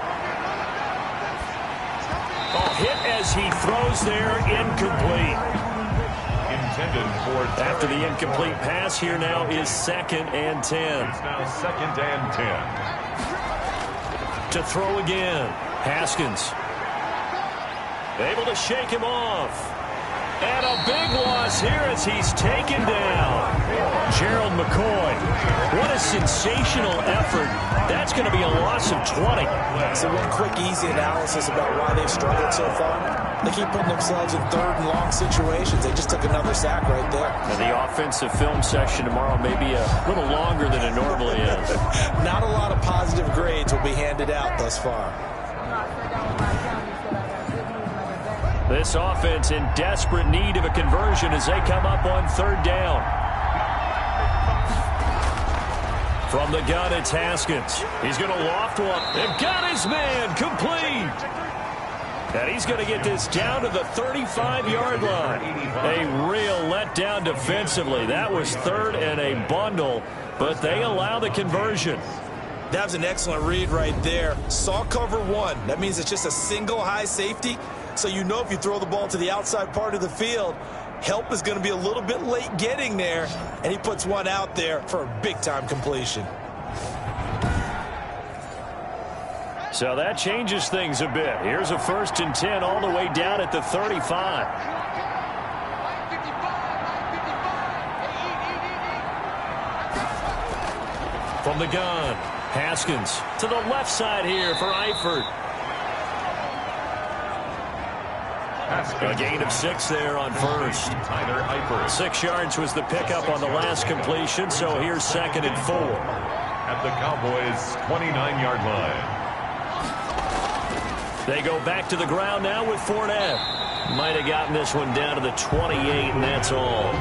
Oh, hit as he throws there, incomplete. Intended for after the incomplete pass, here now is 2nd and 10. It's now 2nd and 10. To throw again. Haskins. Able to shake him off. And a big loss here as he's taken down. Gerald McCoy. What a sensational effort. That's going to be a loss of 20. So one quick, easy analysis about why they've struggled so far. They keep putting themselves in third and long situations. They just took another sack right there. And the offensive film session tomorrow may be a little longer than it normally is. Not a lot of positive grades will be handed out thus far. This offense in desperate need of a conversion as they come up on third down. From the gun, it's Haskins. He's going to loft one. They've got his man complete. And he's going to get this down to the 35-yard line. A real letdown defensively. That was third and a bundle, but they allow the conversion. That was an excellent read right there. Saw cover one. That means it's just a single high safety. So you know if you throw the ball to the outside part of the field, help is going to be a little bit late getting there. And he puts one out there for a big-time completion. So that changes things a bit. Here's a 1st and 10 all the way down at the 35. From the gun, Haskins to the left side here for Eifert. A gain of 6 there on first. 6 yards was the pickup on the last completion, so here's 2nd and 4. At the Cowboys' 29-yard line. They go back to the ground now with Fournette. Might have gotten this one down to the 28, and that's all.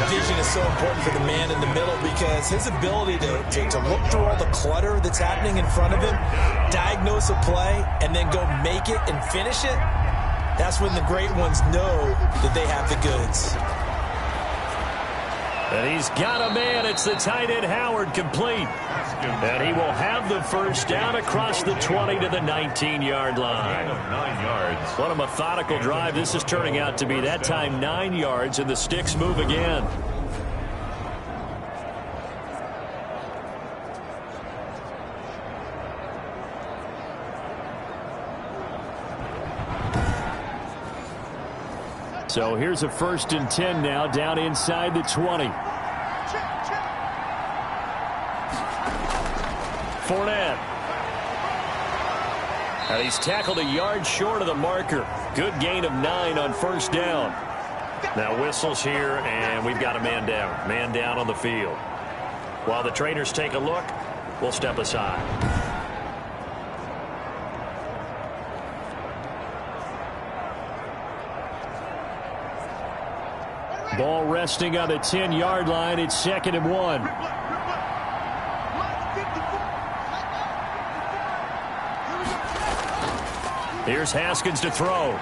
Vision is so important for the man in the middle because his ability to look through all the clutter that's happening in front of him, diagnose a play, and then go make it and finish it, that's when the great ones know that they have the goods. And he's got a man. It's the tight end Howard complete. And he will have the first down across the 20 to the 19-yard line. 9 yards. What a methodical drive this is turning out to be. That time 9 yards, and the sticks move again. So here's a 1st and 10 now down inside the 20. Fournette. And he's tackled a yard short of the marker. Good gain of 9 on 1st down. Now whistles here, and we've got a man down. Man down on the field. While the trainers take a look, we'll step aside. Ball resting on the 10-yard line. It's 2nd and 1. Here's Haskins to throw.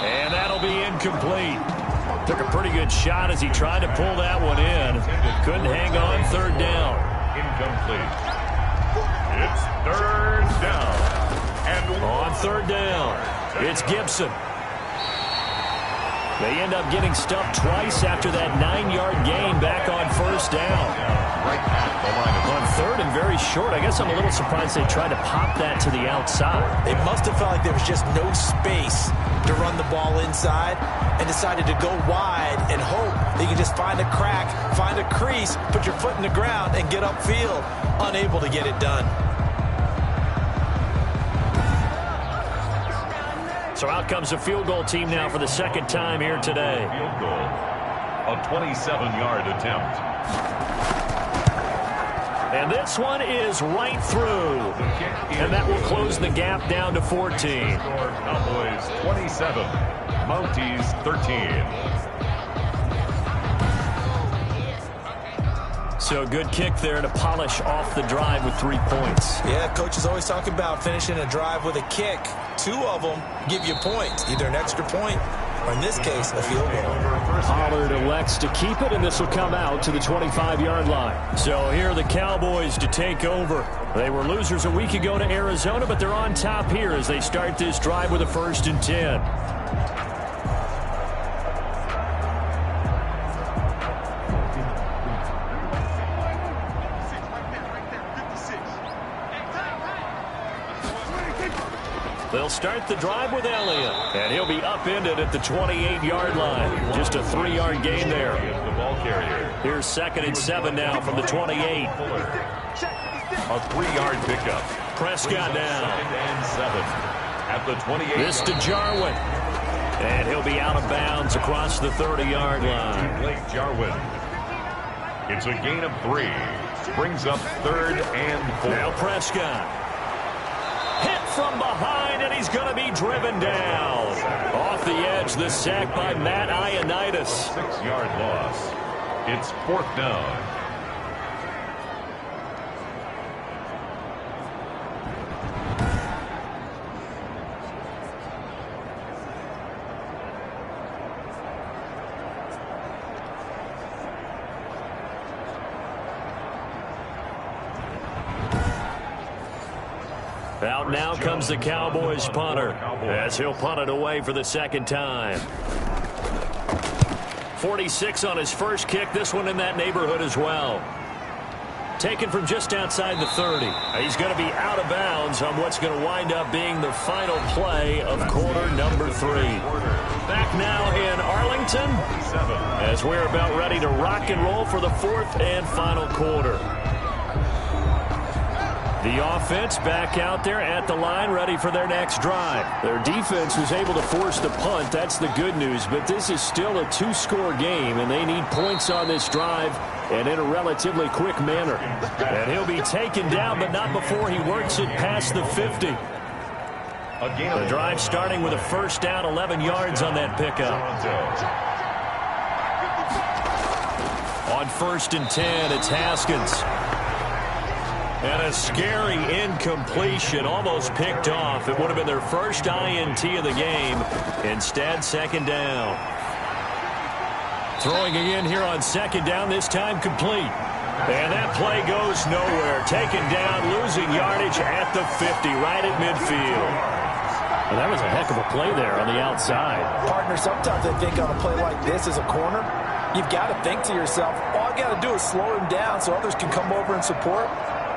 And that'll be incomplete. Took a pretty good shot as he tried to pull that one in. Couldn't hang on. 3rd down. Incomplete. It's 3rd down. And on 3rd down, it's Gibson. They end up getting stuffed twice after that 9-yard gain back on 1st down. Right at the line of on 3rd and very short. I guess I'm a little surprised they tried to pop that to the outside. They must have felt like there was just no space to run the ball inside and decided to go wide and hope that you can just find a crack, find a crease, put your foot in the ground, and get upfield. Unable to get it done. So out comes a field goal team now for the 2nd time here today. field goal. A 27-yard attempt. And this one is right through. And that will close the gap down to 14. Cowboys 27, Mounties 13. So good kick there to polish off the drive with 3 points. Yeah, coaches always talk about finishing a drive with a kick. 2 of them give you points, either an extra point or, in this case, a field goal. Pollard elects to keep it, and this will come out to the 25-yard line. So here are the Cowboys to take over. They were losers a week ago to Arizona, but they're on top here as they start this drive with a 1st and 10. They'll start the drive with Elliott, and he'll be upended at the 28-yard line. Just a 3-yard gain there. The ball carrier. Here's 2nd and 7 now from the 28. A 3-yard pickup. Prescott now. 2nd and 7 at the 28. This to Jarwin. And he'll be out of bounds across the 30-yard line. Blake Jarwin. It's a gain of 3. Brings up 3rd and 4. Now Prescott. Hit from behind, and he's going to be driven down. Off the edge, the sack by Matt Ioannidis. 6-yard loss. It's 4th down. Out now comes the Cowboys punter as he'll punt it away for the 2nd time. 46 on his first kick. This one in that neighborhood as well. Taken from just outside the 30. He's going to be out of bounds on what's going to wind up being the final play of quarter number 3. Back now in Arlington as we're about ready to rock and roll for the 4th and final quarter. The offense back out there at the line, ready for their next drive. Their defense was able to force the punt. That's the good news. But this is still a 2-score game, and they need points on this drive and in a relatively quick manner. And he'll be taken down, but not before he works it past the 50. The drive starting with a 1st down, 11 yards on that pickup. On 1st and 10, it's Haskins. And a scary incompletion, almost picked off. It would have been their first INT of the game. Instead, 2nd down. Throwing again here on 2nd down, this time complete. And that play goes nowhere. Taken down, losing yardage at the 50, right at midfield. Well, that was a heck of a play there on the outside. Partner, sometimes I think on a play like this as a corner, you've got to think to yourself, all I got to do is slow him down so others can come over and support.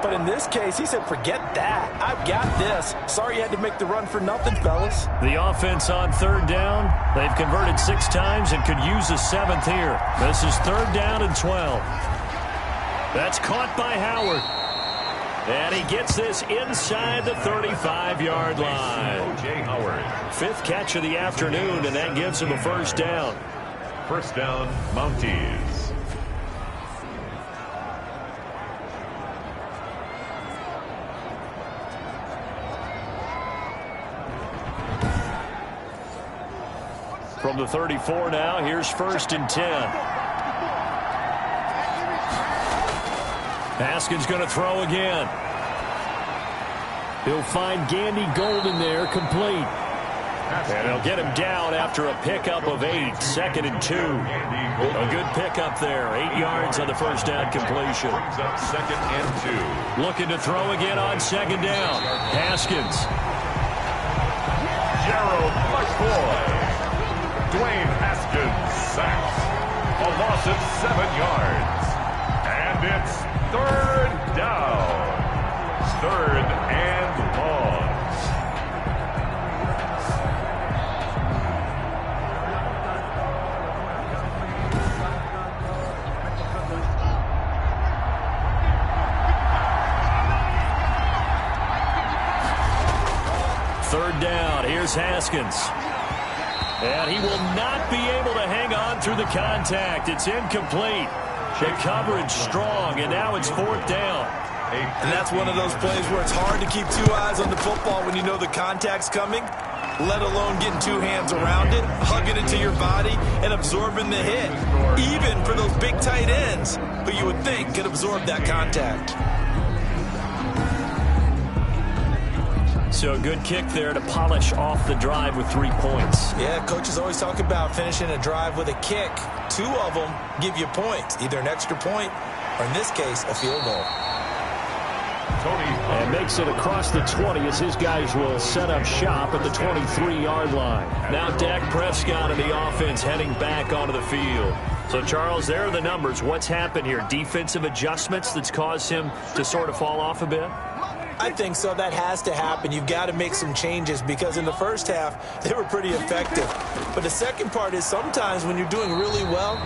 But in this case, he said, forget that. I've got this. Sorry you had to make the run for nothing, fellas. The offense on 3rd down. They've converted 6 times and could use a 7th here. This is 3rd down and 12. That's caught by Howard. And he gets this inside the 35-yard line. O.J. Howard. 5th catch of the afternoon, and that gives him a 1st down. 1st down, Mounties. From the 34 now, here's 1st and 10. Haskins going to throw again. He'll find Gandy Golden there, complete. And he'll get him down after a pickup of 8, 2nd and 2. A good pickup there, 8 yards on the 1st down completion. 2nd and 2. Looking to throw again on 2nd down. Haskins. Gerald McCoy. Dwayne Haskins sacked. A loss of 7 yards. And it's 3rd down. 3rd and long. Third down. Here's Haskins. And he will not be able to hang on through the contact. It's incomplete. The coverage strong, and now it's 4th down. And that's one of those plays where it's hard to keep 2 eyes on the football when you know the contact's coming, let alone getting 2 hands around it, hugging it to your body, and absorbing the hit. Even for those big tight ends who you would think could absorb that contact. So a good kick there to polish off the drive with 3 points. Yeah, coaches always talk about finishing a drive with a kick. 2 of them give you points, either an extra point or, in this case, a field goal. And makes it across the 20 as his guys will set up shop at the 23-yard line. Now Dak Prescott and the offense heading back onto the field. So, Charles, there are the numbers. What's happened here? Defensive adjustments that's caused him to sort of fall off a bit? I think so. That has to happen. You've got to make some changes because in the first half, they were pretty effective. But the second part is sometimes when you're doing really well,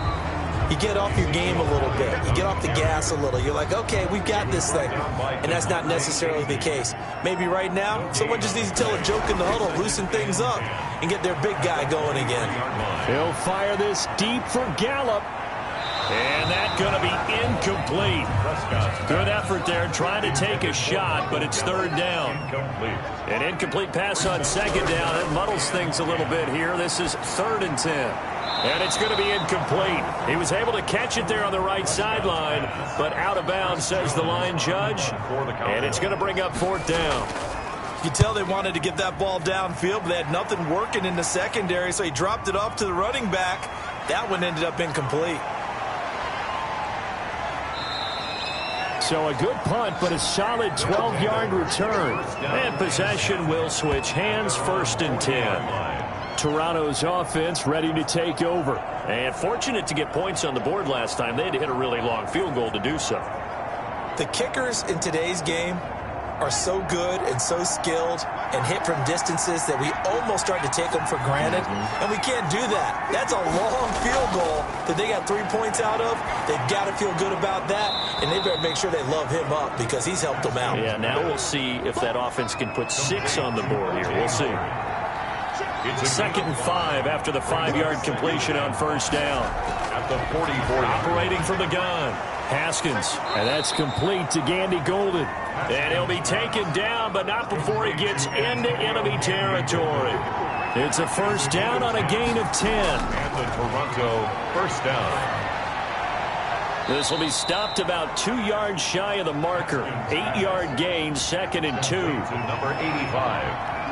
you get off your game a little bit. You get off the gas a little. You're like, okay, we've got this thing. And that's not necessarily the case. Maybe right now, someone just needs to tell a joke in the huddle, loosen things up, and get their big guy going again. He'll fire this deep for Gallup. And that's going to be incomplete. Good effort there trying to take a shot, but it's third down. An incomplete pass on second down. It muddles things a little bit here. This is 3rd and 10. And it's going to be incomplete. He was able to catch it there on the right sideline, but out of bounds, says the line judge. And it's going to bring up 4th down. You can tell they wanted to get that ball downfield, but they had nothing working in the secondary, so he dropped it off to the running back. That one ended up incomplete. So a good punt, but a solid 12-yard return. And possession will switch hands, 1st and 10. Toronto's offense ready to take over. And fortunate to get points on the board last time. They had to hit a really long field goal to do so. The kickers in today's game are so good and so skilled and hit from distances that we almost start to take them for granted. And we can't do that. That's a long field goal that they got 3 points out of. They've got to feel good about that, and they better make sure they love him up because he's helped them out. Yeah, now we'll see if that offense can put 6 on the board here. We'll see. It's 2nd and 5 after the 5-yard completion on 1st down. At the 44. Operating from the gun. Haskins, and that's complete to Gandy Golden. And he'll be taken down, but not before he gets into enemy territory. It's a 1st down on a gain of 10. And the Toronto 1st down. This will be stopped about 2 yards shy of the marker. 8-yard gain, 2nd and 2. To number 85.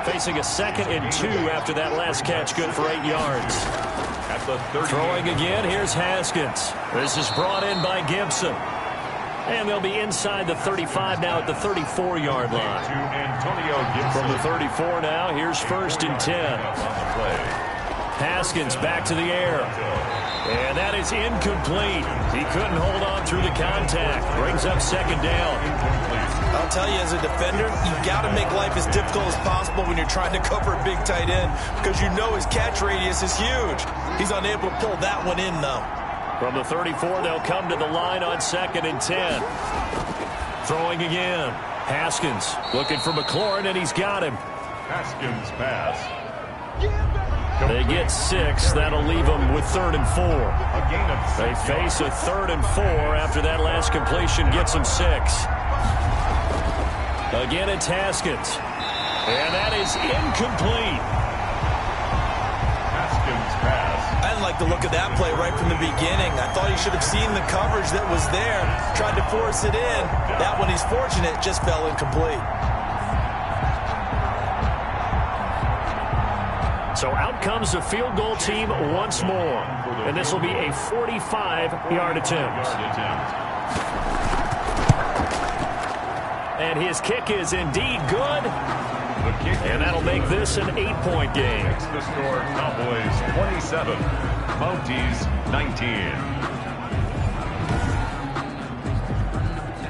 Facing a 2nd and 2 after that last catch, good for 8 yards. At the 30. Throwing again, here's Haskins. This is brought in by Gibson. And they'll be inside the 35 now at the 34-yard line. To Antonio Gibson. From the 34 now, here's 1st and 10. Haskins back to the air. And that is incomplete. He couldn't hold on through the contact. Brings up 2nd down. I'll tell you, as a defender, you've got to make life as difficult as possible when you're trying to cover a big tight end because you know his catch radius is huge. He's unable to pull that one in, though. From the 34, they'll come to the line on 2nd and 10. Throwing again. Haskins looking for McLaurin, and he's got him. Haskins pass. They get 6. That'll leave them with 3rd and 4. A gain of 6. They face a 3rd and 4 after that last completion gets them 6. Again, it's Haskins. And that is incomplete. Haskins pass. I didn't like the look of that play right from the beginning. I thought he should have seen the coverage that was there, tried to force it in. That one, he's fortunate, just fell incomplete. So out comes the field goal team once more. And this will be a 45-yard attempt. And his kick is indeed good. And that'll make this an 8-point game. Next the score, Cowboys 27, Mounties 19.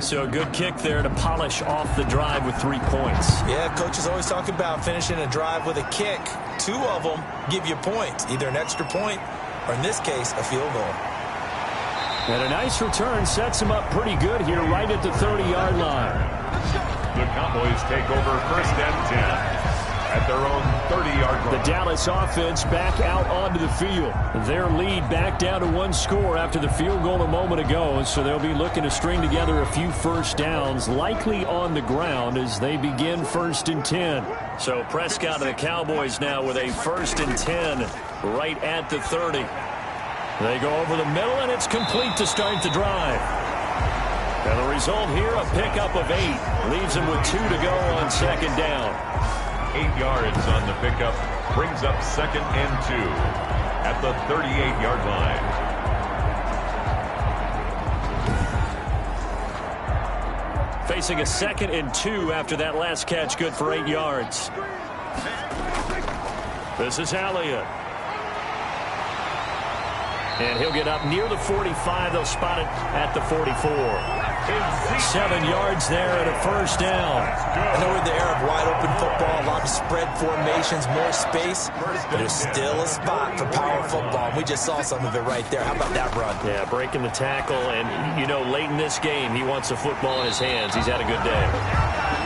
So a good kick there to polish off the drive with 3 points. Yeah, coaches always talk about finishing a drive with a kick. 2 of them give you points, either an extra point or, in this case, a field goal. And a nice return sets him up pretty good here right at the 30-yard line. The Cowboys take over 1st and 10 at their own 30-yard line. The Dallas offense back out onto the field. Their lead back down to 1 score after the field goal a moment ago, so they'll be looking to string together a few 1st downs, likely on the ground as they begin 1st and 10. So Prescott and the Cowboys now with a 1st and 10 right at the 30. They go over the middle, and it's complete to start the drive. And the result here, a pickup of 8. Leaves them with 2 to go on 2nd down. 8 yards on the pickup. Brings up 2nd and 2 at the 38-yard line. Facing a 2nd and 2 after that last catch, good for 8 yards. This is Elliott. And he'll get up near the 45. They'll spot it at the 44. 7 yards there and a first down. I know we're in the era of wide-open football, a lot of spread formations, more space, but there's still a spot for power football. We just saw some of it right there. How about that run? Yeah, breaking the tackle, and, you know, late in this game, he wants the football in his hands. He's had a good day.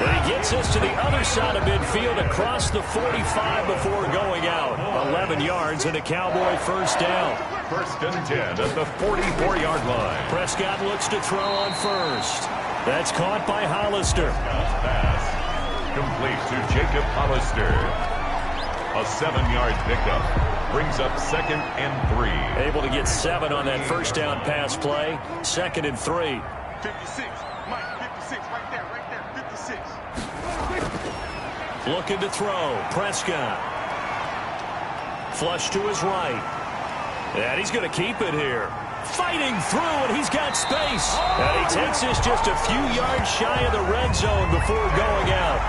And he gets us to the other side of midfield across the 45 before going out. 11 yards and a Cowboy first down. 1st and 10 at the 44-yard line. Prescott looks to throw on first. That's caught by Hollister. Pass complete to Jacob Hollister. A 7-yard pickup brings up 2nd and 3. Able to get 7 on that first down pass play. 2nd and 3. 56, Mike, 56, right there, 56. Looking to throw. Prescott. Flush to his right. And he's going to keep it here. Fighting through, and he's got space. And he takes this just a few yards shy of the red zone before going out.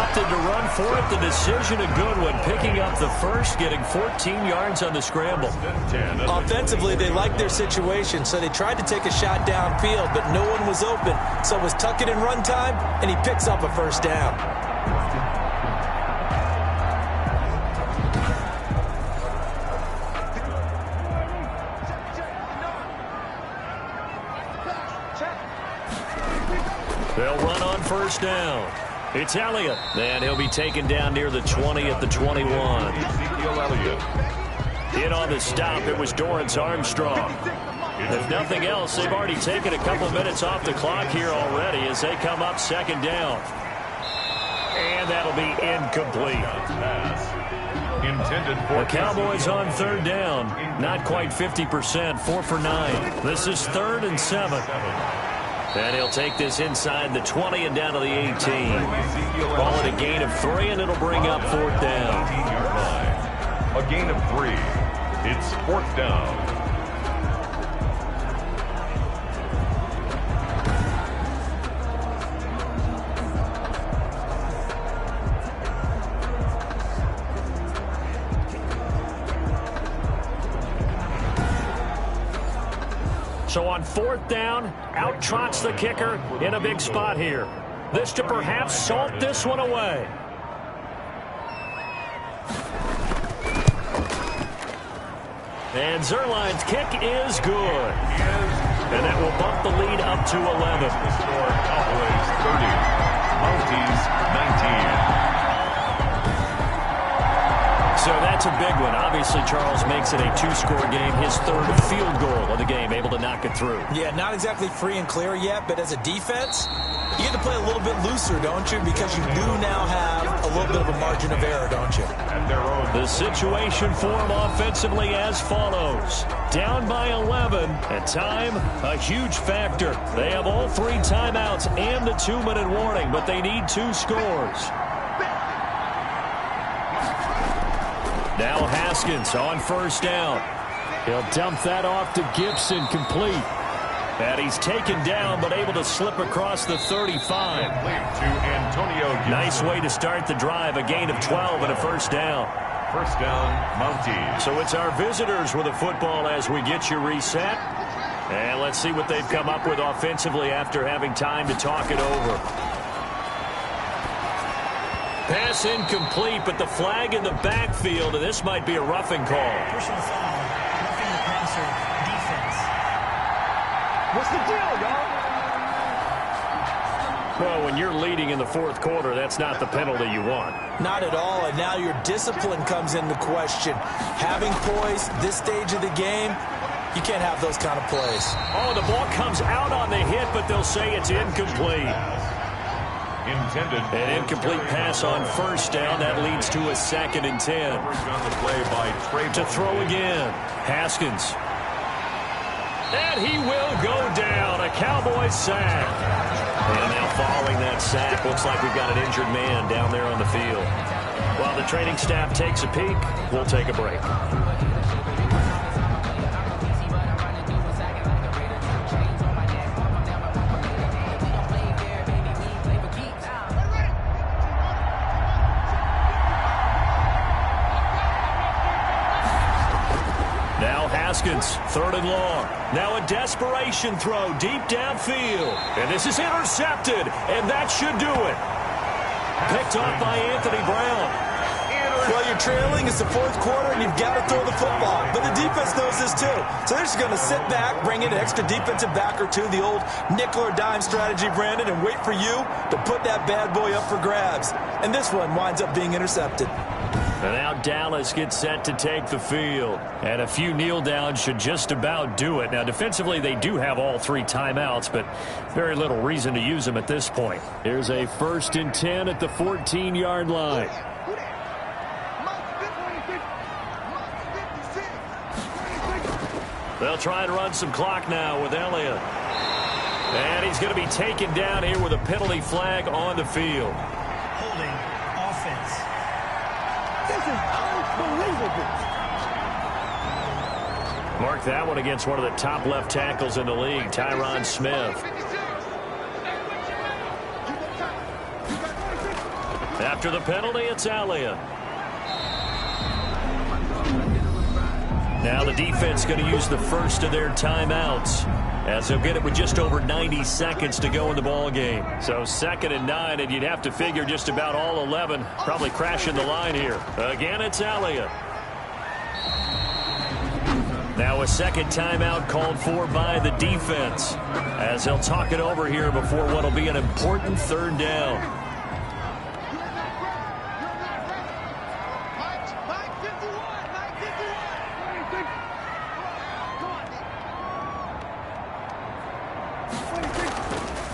Opted to run for it. The decision a good one. Picking up the first, getting 14 yards on the scramble. Offensively, they liked their situation, so they tried to take a shot downfield, but no one was open. So it was tuck it in run time, and he picks up a first down. They'll run on first down. It's Elliott. And he'll be taken down near the 20 at the 21. Ezekiel Elliott. In on the stop, it was Dorrance Armstrong. If nothing else, they've already taken a couple minutes off the clock here already as they come up 2nd down. And that'll be incomplete. Intended for The Cowboys on 3rd down. Not quite 50%, 4 for 9. This is 3rd and 7. And he'll take this inside the 20 and down to the 18. Call it a gain of 3, and it'll bring up 4th down. A gain of 3. It's 4th down. So on 4th down, out trots the kicker in a big spot here. This to perhaps salt this one away. And Zerline's kick is good. And that will bump the lead up to 11. The score, Cowboys 30, Mounties 19. So that's a big one. Obviously, Charles makes it a 2-score game. His 3rd field goal of the game, able to knock it through. Yeah, not exactly free and clear yet, but as a defense, you get to play a little bit looser, don't you? Because you do now have a little bit of a margin of error, don't you? The situation for them offensively as follows. Down by 11, and time, a huge factor. They have all 3 timeouts and the 2-minute warning, but they need 2 scores. Now Haskins on first down. He'll dump that off to Gibson, complete. And he's taken down, but able to slip across the 35. To Antonio Gibson. Nice way to start the drive. A gain of 12 and a first down. First down, Mounties. So it's our visitors with the football as we get you reset. And let's see what they've come up with offensively after having time to talk it over. Pass incomplete, but the flag in the backfield, and this might be a roughing call. Personal foul, roughing the passer, defense. What's the deal, y'all? Well, when you're leading in the 4th quarter, that's not the penalty you want. Not at all, and now your discipline comes into question. Having poise this stage of the game, you can't have those kind of plays. Oh, the ball comes out on the hit, but they'll say it's incomplete. Intended. An incomplete pass on first down. That leads to a 2nd and 10. On the play by Trey To throw again. Haskins. And he will go down. A Cowboys sack. And now following that sack, looks like we've got an injured man down there on the field. While the training staff takes a peek, we'll take a break. Haskins, 3rd and long. Now a desperation throw deep downfield. And this is intercepted, and that should do it. Picked off by Anthony Brown. Well, you're trailing. It's the 4th quarter, and you've got to throw the football. But the defense knows this, too. So they're just going to sit back, bring in an extra defensive back or two, the old nickel or dime strategy, Brandon, and wait for you to put that bad boy up for grabs. And this one winds up being intercepted. And now Dallas gets set to take the field. And a few kneel downs should just about do it. Now, defensively, they do have all 3 timeouts, but very little reason to use them at this point. Here's a 1st and 10 at the 14-yard line. They'll try and run some clock now with Elliott. And he's going to be taken down here with a penalty flag on the field. Holding offense. This is unbelievable. Mark that one against one of the top left tackles in the league, Tyron Smith. After the penalty, it's Elliott. Now the defense going to use the first of their timeouts, as they'll get it with just over 90 seconds to go in the ball game. So 2nd and 9, and you'd have to figure just about all 11 probably crashing the line here. Again, it's Elliott. Now a 2nd timeout called for by the defense, as they'll talk it over here before what will be an important 3rd down.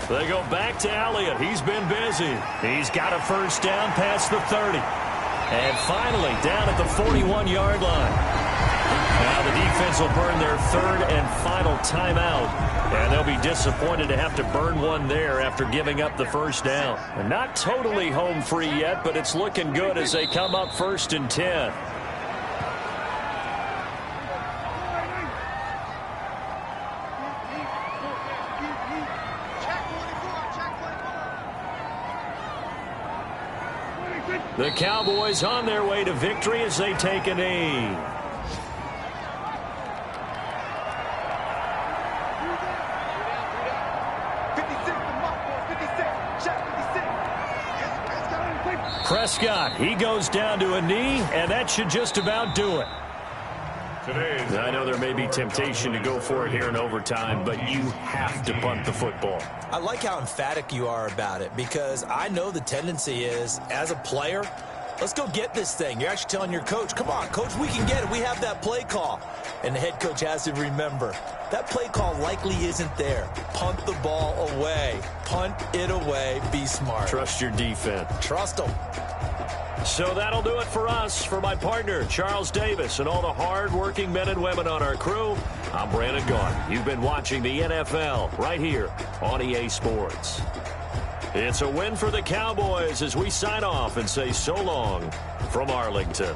They go back to Elliott. He's been busy. He's got a 1st down past the 30. And finally, down at the 41-yard line. Now the defense will burn their 3rd and final timeout. And they'll be disappointed to have to burn one there after giving up the 1st down. And not totally home free yet, but it's looking good as they come up 1st and 10. The Cowboys on their way to victory as they take a knee. Prescott, he goes down to a knee, and that should just about do it. I know there may be temptation to go for it here in overtime, but you have to punt the football. I like how emphatic you are about it, because I know the tendency is, as a player, let's go get this thing. You're actually telling your coach, come on, coach, we can get it. We have that play call. And the head coach has to remember, that play call likely isn't there. Punt the ball away. Punt it away. Be smart. Trust your defense. Trust them. So that'll do it for us. For my partner, Charles Davis, and all the hard-working men and women on our crew, I'm Brandon Gaudin. You've been watching the NFL right here on EA Sports. It's a win for the Cowboys as we sign off and say so long from Arlington.